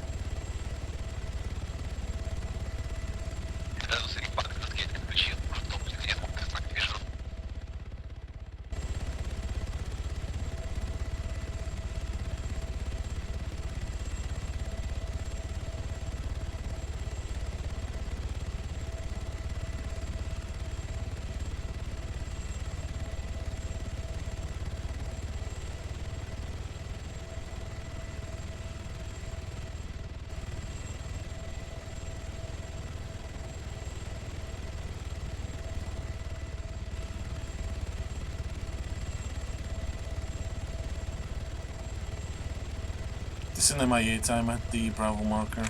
Speaker 5: This is an MI8. I'm at the Bravo marker.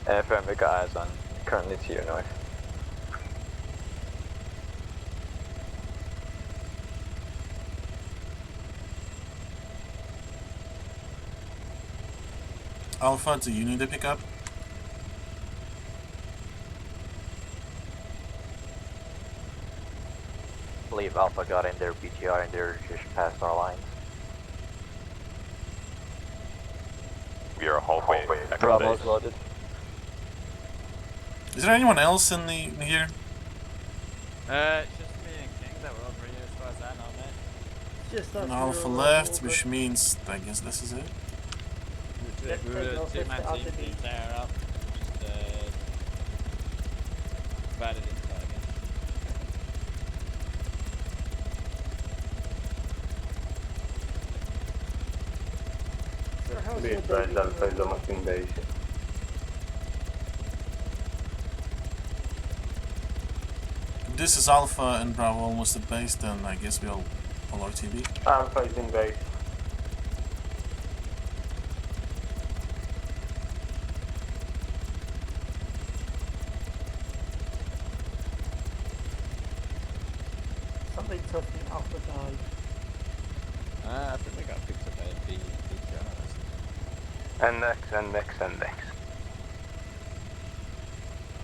Speaker 14: FM, we got eyes on. Currently to your north.
Speaker 5: Alpha, do you need to pick up?
Speaker 13: I believe Alpha got in their BTR and they're just past our lines.
Speaker 18: We are halfway.
Speaker 14: Bravo's loaded.
Speaker 5: Is there anyone else in here?
Speaker 12: It's just me and King that were over here as far as I know, mate.
Speaker 10: Just
Speaker 5: An Alpha left, which means I guess this is it.
Speaker 12: We were a two-man team the entire up. Just divided into again.
Speaker 10: So how's
Speaker 18: Be
Speaker 10: your
Speaker 18: advised,
Speaker 10: day
Speaker 18: Alpha is almost in base.
Speaker 5: If this is Alpha and Bravo almost at base, then I guess we'll RTB.
Speaker 18: Alpha is in base.
Speaker 10: Something tells me Alpha died.
Speaker 12: I think they got picked up by a BTR.
Speaker 18: And next.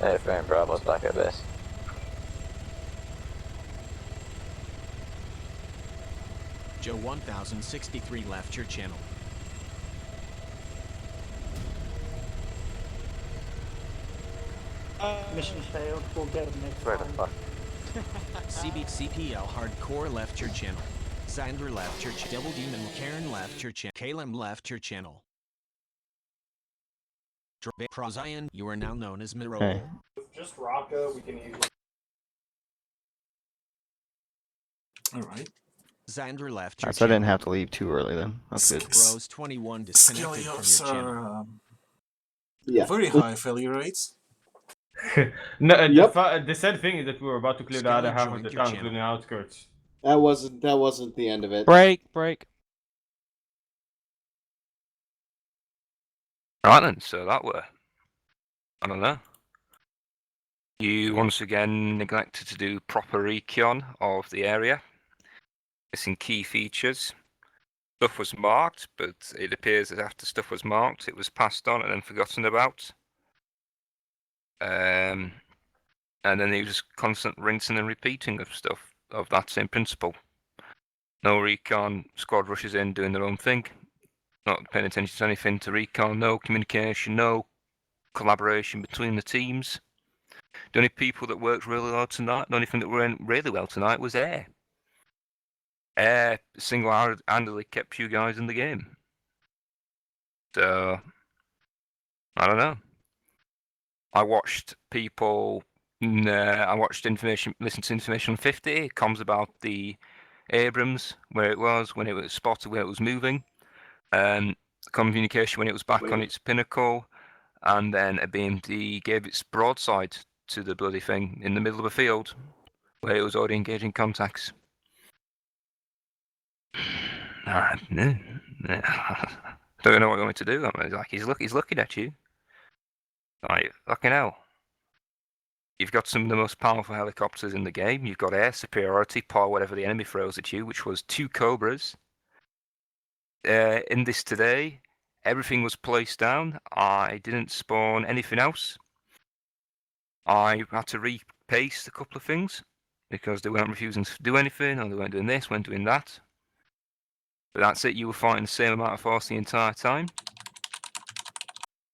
Speaker 14: FM, Bravo's back at base.
Speaker 1: Joe 1063 left your channel.
Speaker 10: Mission failed. We'll get him next
Speaker 14: Where the
Speaker 10: time.
Speaker 14: fuck?
Speaker 1: CPL Hardcore left your channel. Sandler left your channel. Devil Demon Karen left your channel. Kalem left your channel. Prozion, you are now known as Miro.
Speaker 15: Hey. Just Rocco, we can easily.
Speaker 5: Alright.
Speaker 1: Xander left your
Speaker 17: So I
Speaker 1: channel.
Speaker 17: didn't have to leave too early then. That's good.
Speaker 1: Rose 21 disconnected from your channel.
Speaker 5: Are very high failure rates.
Speaker 4: No, the sad thing is that we were about to clear the other half of the town, including the outskirts.
Speaker 19: That wasn't the end of it.
Speaker 12: Break.
Speaker 2: Right then, so that were. I don't know. You once again neglected to do proper recon of the area. Missing key features. stuff was marked, but it appears that after stuff was marked, it was passed on and then forgotten about. And then it was just constant rinsing and repeating of stuff of that same principle. No recon, squad rushes in doing their own thing, not paying attention to anything to recon, no communication, no collaboration between the teams. The only people that worked really well tonight, the only thing that went really well tonight was Air. Air single-handedly kept you guys in the game. So, I don't know. I watched people, I watched information, listened to information on 50, comms about the Abrams, where it was, when it was spotted, where it was moving, communication when it was back on its pinnacle, and then a BMD gave its broadside to the bloody thing in the middle of a field, where it was already engaging contacts. I don't know what you want me to do. I mean, like he's looking at you. Like fucking hell. You've got some of the most powerful helicopters in the game. You've got air superiority, power whatever the enemy throws at you, which was 2 Cobras. In this today, everything was placed down. I didn't spawn anything else. I had to repaste a couple of things because they weren't refusing to do anything, or they weren't doing this, weren't doing that. But that's it. You were fighting the same amount of force the entire time.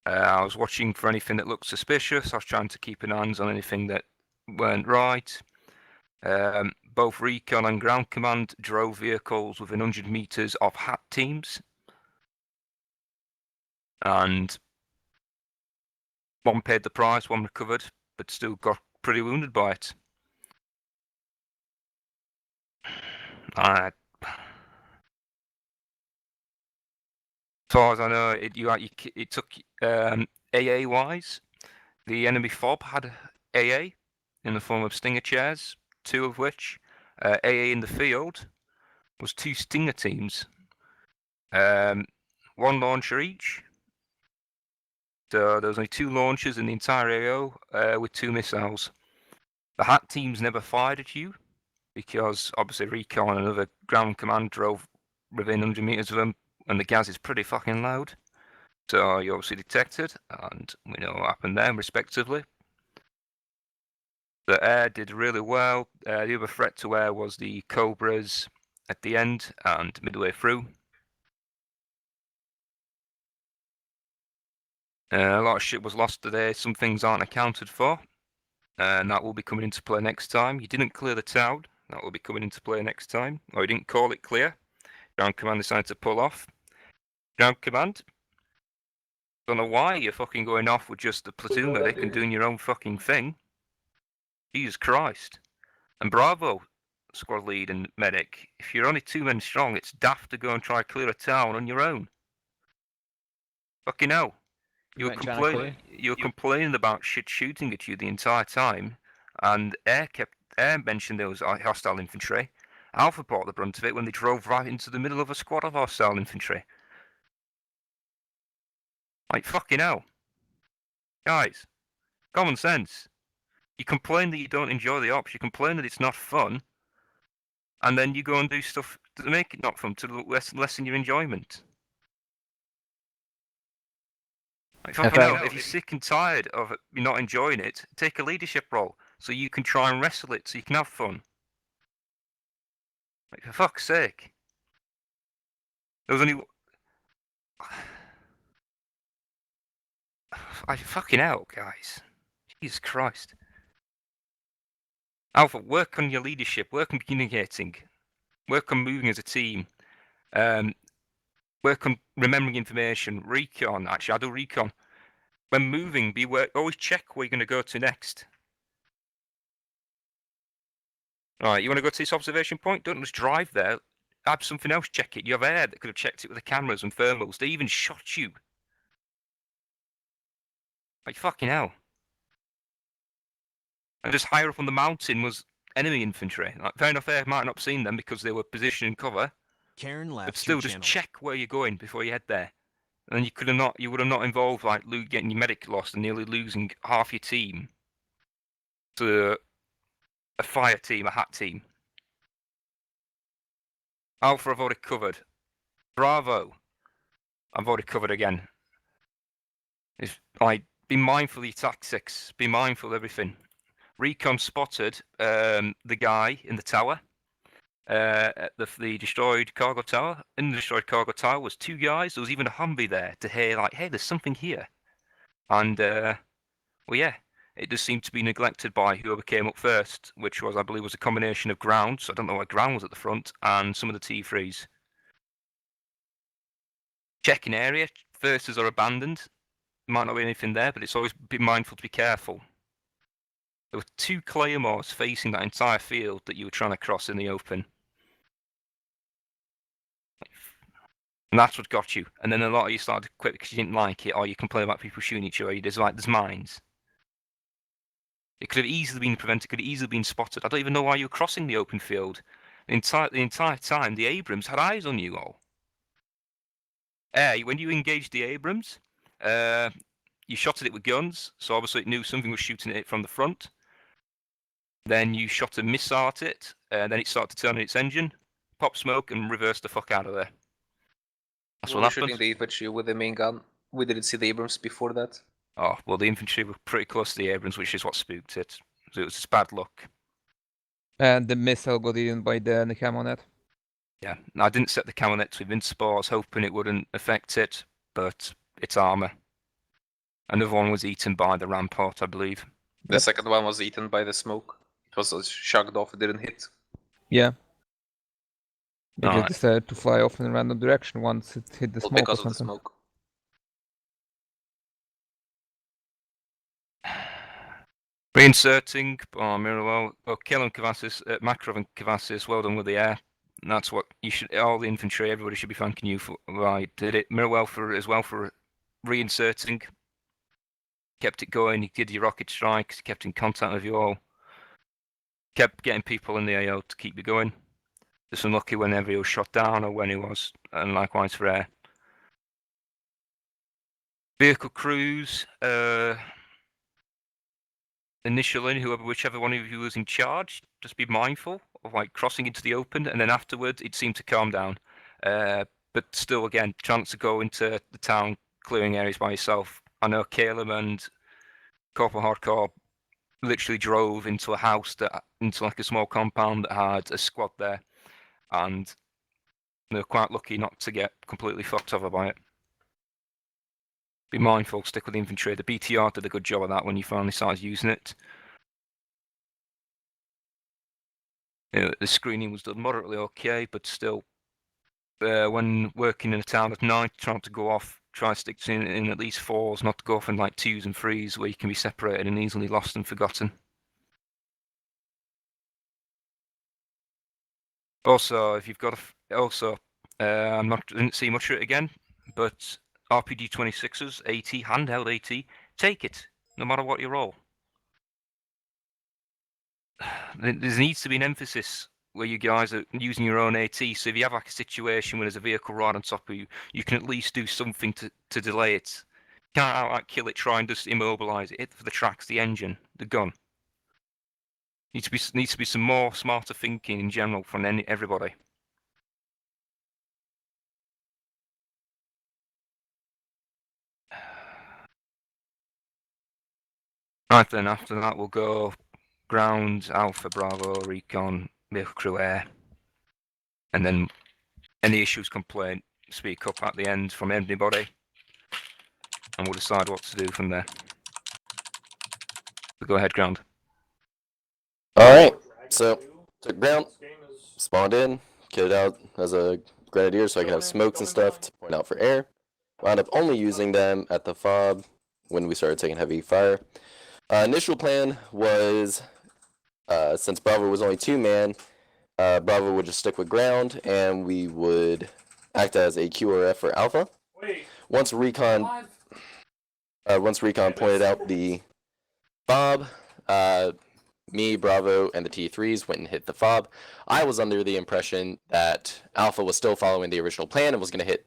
Speaker 2: I was watching for anything that looked suspicious. I was trying to keep an eye on anything that weren't right. Both Recon and Ground Command drove vehicles within 100 meters of HAT teams. And one paid the price, one recovered, but still got pretty wounded by it. As far as I know, it took AA-wise. The enemy FOB had AA in the form of Stinger chairs, 2 of which, AA in the field, was 2 Stinger teams. 1 launcher each. So there was only 2 launchers in the entire AO with 2 missiles. The HAT teams never fired at you because obviously Recon and another ground command drove within 100 meters of them, and the gas is pretty fucking loud. So you obviously detected, and we know what happened there, respectively. The air did really well. The other threat to air was the Cobras at the end and midway through. A lot of shit was lost today. Some things aren't accounted for, and that will be coming into play next time. You didn't clear the town. That will be coming into play next time. Or you didn't call it clear. Ground Command decided to pull off. Ground Command, don't know why you're fucking going off with just the platoon medic and doing your own fucking thing. Jesus Christ. And bravo, squad lead and medic. If you're only 2 men strong, it's daft to go and try clear a town on your own. Fucking hell. You were complaining about shit shooting at you the entire time, and Air mentioned there was hostile infantry. Alpha brought the brunt of it when they drove right into the middle of a squad of hostile infantry. Like fucking hell. Guys, common sense. You complain that you don't enjoy the ops, you complain that it's not fun, and then you go and do stuff to make it not fun, to lessen your enjoyment. Like, fucking hell, if you're sick and tired of you not enjoying it, take a leadership role so you can try and wrestle it so you can have fun. Like, for fuck's sake. There was only... fucking hell, guys. Jesus Christ. Alpha, work on your leadership, work on communicating, work on moving as a team, work on remembering information, recon, actually, I do recon. When moving, always check where you're going to go to next. Alright, you want to go to this observation point? Don't just drive there. Have something else check it. You have air that could have checked it with the cameras and thermals. They even shot you. Like, fucking hell. And just higher up on the mountain was enemy infantry. Like, fair enough, Air might not have seen them because they were positioned in cover.
Speaker 1: Karen left
Speaker 2: but still,
Speaker 1: your
Speaker 2: just
Speaker 1: channel.
Speaker 2: check where you're going before you head there. And you would have not involved like getting your medic lost and nearly losing half your team to a fire team, a HAT team. Alpha I've already covered. Bravo. I've already covered again. It's like, be mindful of your tactics. Be mindful of everything. Recon spotted the guy in the tower. At the destroyed cargo tower. In the destroyed cargo tower was 2 guys. There was even a Humvee there to hear, like, hey, there's something here. And, well, yeah, it does seem to be neglected by whoever came up first, which was, I believe, was a combination of ground. So I don't know why ground was at the front, and some of the T3s. Checking area. Firsts are abandoned. Might not be anything there, but it's always be mindful to be careful. There were 2 claymores facing that entire field that you were trying to cross in the open. And that's what got you. And then a lot of you started to quit because you didn't like it, or you complain about people shooting each other. There's mines. It could have easily been prevented, could have easily been spotted. I don't even know why you were crossing the open field. The entire time, the Abrams had eyes on you all. When you engaged the Abrams, you shot at it with guns, so obviously it knew something was shooting at it from the front. Then you shot a missile at it, then it started to turn on its engine, pop smoke, and reverse the fuck out of there. That's
Speaker 9: We
Speaker 2: what
Speaker 9: were
Speaker 2: happened.
Speaker 9: shooting the infantry with the main gun. We didn't see the Abrams before that.
Speaker 2: Oh, well, the infantry were pretty close to the Abrams, which is what spooked it. So it was just bad luck.
Speaker 20: And the missile got eaten by the Camonet.
Speaker 2: Yeah, I didn't set the Camonet to Invincible. I was hoping it wouldn't affect it, but it's Arma. Another one was eaten by the Rampart, I believe.
Speaker 9: The second one was eaten by the smoke. It was shrugged off, it didn't hit.
Speaker 20: Yeah. They just
Speaker 2: Alright.
Speaker 20: decided to fly off in a random direction once it hit the
Speaker 9: Well,
Speaker 20: smoke or
Speaker 9: because of the
Speaker 20: something.
Speaker 9: smoke.
Speaker 2: Reinserting, Mirrorwell. Oh, Kalen Kavassis, Makarov and Kavassis, well done with the air. And that's what you should, all the infantry, everybody should be thanking you for. I did it. Mirrorwell for reinserting. Kept it going, you did your rocket strikes, kept in contact with you all. Kept getting people in the AO to keep you going. Just unlucky whenever he was shot down or when he was, and likewise for air. Vehicle crews, initially, whichever one of you was in charge, just be mindful of like crossing into the open, and then afterwards it seemed to calm down. But still, again, chance to go into the town, clearing areas by yourself. I know Caleb and Corporal Hardcore literally drove into a house into like a small compound that had a squad there, and they were quite lucky not to get completely fucked over by it. Be mindful, stick with the infantry. The BTR did a good job of that when you finally started using it. The screening was done moderately okay, but still, when working in a town at night, trying to go off, try to stick in at least 4s, not to go off in like 2s and 3s where you can be separated and easily lost and forgotten. Also, if you've got I didn't see much of it again, but RPG 26s, AT, handheld AT, take it, no matter what you roll. There needs to be an emphasis where you guys are using your own AT, so if you have like a situation where there's a vehicle right on top of you, you can at least do something to delay it. You can't outright kill it, try and just immobilize it, hit for the tracks, the engine, the gun. Needs to be some more smarter thinking in general from everybody. Right then, after that we'll go ground, Alpha, Bravo, Recon, Vehicle Crew, Air. And then any issues, complaint, speak up at the end from anybody. And we'll decide what to do from there. So go ahead, ground.
Speaker 21: Alright, so took ground, spawned in, kitted out as a grenadier so I could have smokes and stuff to point out for air. Wound up only using them at the fob when we started taking heavy fire. Initial plan was, since Bravo was only 2-man, Bravo would just stick with ground and we would act as a QRF for Alpha. Once Recon pointed out the fob, me, Bravo, and the T3s went and hit the fob. I was under the impression that Alpha was still following the original plan and was going to hit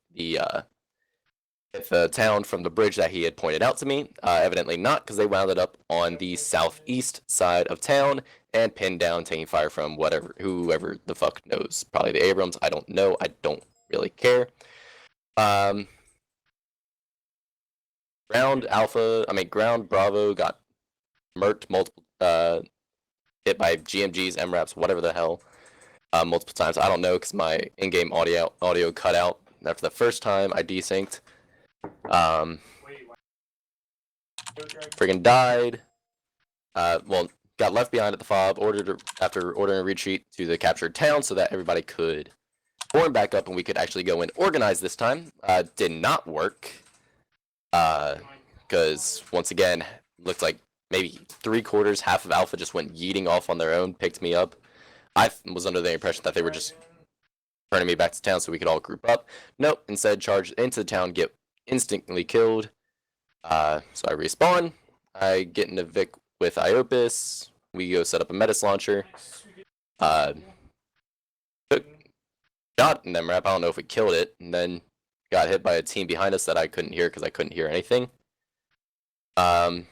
Speaker 21: the town from the bridge that he had pointed out to me. Evidently not, because they wound up on the southeast side of town and pinned down, taking fire from whoever the fuck knows. Probably the Abrams. I don't know. I don't really care. Ground Bravo got murked multiple, hit by GMGs, MRAPs, whatever the hell, multiple times. I don't know because my in-game audio cut out after the first time I desynced. Friggin' died. Got left behind at the fob. After ordering a retreat to the captured town so that everybody could form back up and we could actually go and organize this time. Did not work. Because once again, looked like maybe 3/4, half of Alpha just went yeeting off on their own, picked me up. I was under the impression that they were just turning me back to town so we could all group up. Nope, instead charged into the town, get instantly killed. So I respawn. I get in a Vic with Iopis. We go set up a Metis launcher. Shot in them rap. I don't know if we killed it, and then got hit by a team behind us that I couldn't hear because I couldn't hear anything. How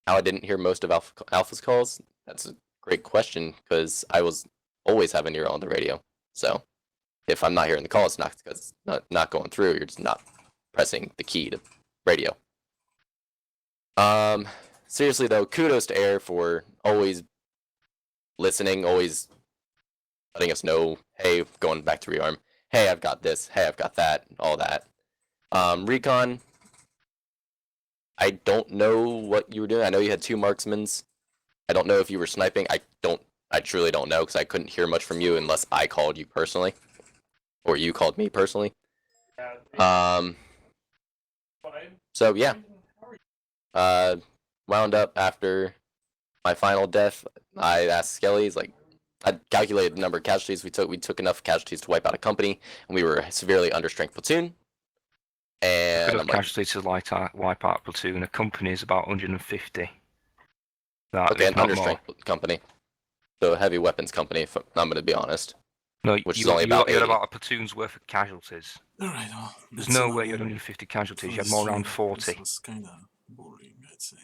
Speaker 21: I didn't hear most of Alpha's calls? That's a great question because I was always having ear on the radio. So if I'm not hearing the call, it's not because it's not going through. You're just not pressing the key to radio. Seriously though, kudos to Air for always listening, always letting us know, hey, going back to rearm, hey, I've got this, hey, I've got that, all that. Recon, I don't know what you were doing. I know you had 2 marksmans. I don't know if you were sniping. I truly don't know because I couldn't hear much from you unless I called you personally, or you called me personally. So yeah. Wound up after my final death. I asked Skelly, I calculated the number of casualties we took. We took enough casualties to wipe out a company, and we were a severely understrength platoon. And
Speaker 2: enough casualties to wipe out a platoon. A company is about 150.
Speaker 21: Okay, an understrength company. So a heavy weapons company, if I'm going to be honest.
Speaker 2: No,
Speaker 21: which is only about 80.
Speaker 2: You had about a platoon's worth of casualties.
Speaker 5: Alright,
Speaker 2: There's no way you had 150 casualties. You had more around 40.
Speaker 5: This was kind of boring, I'd say.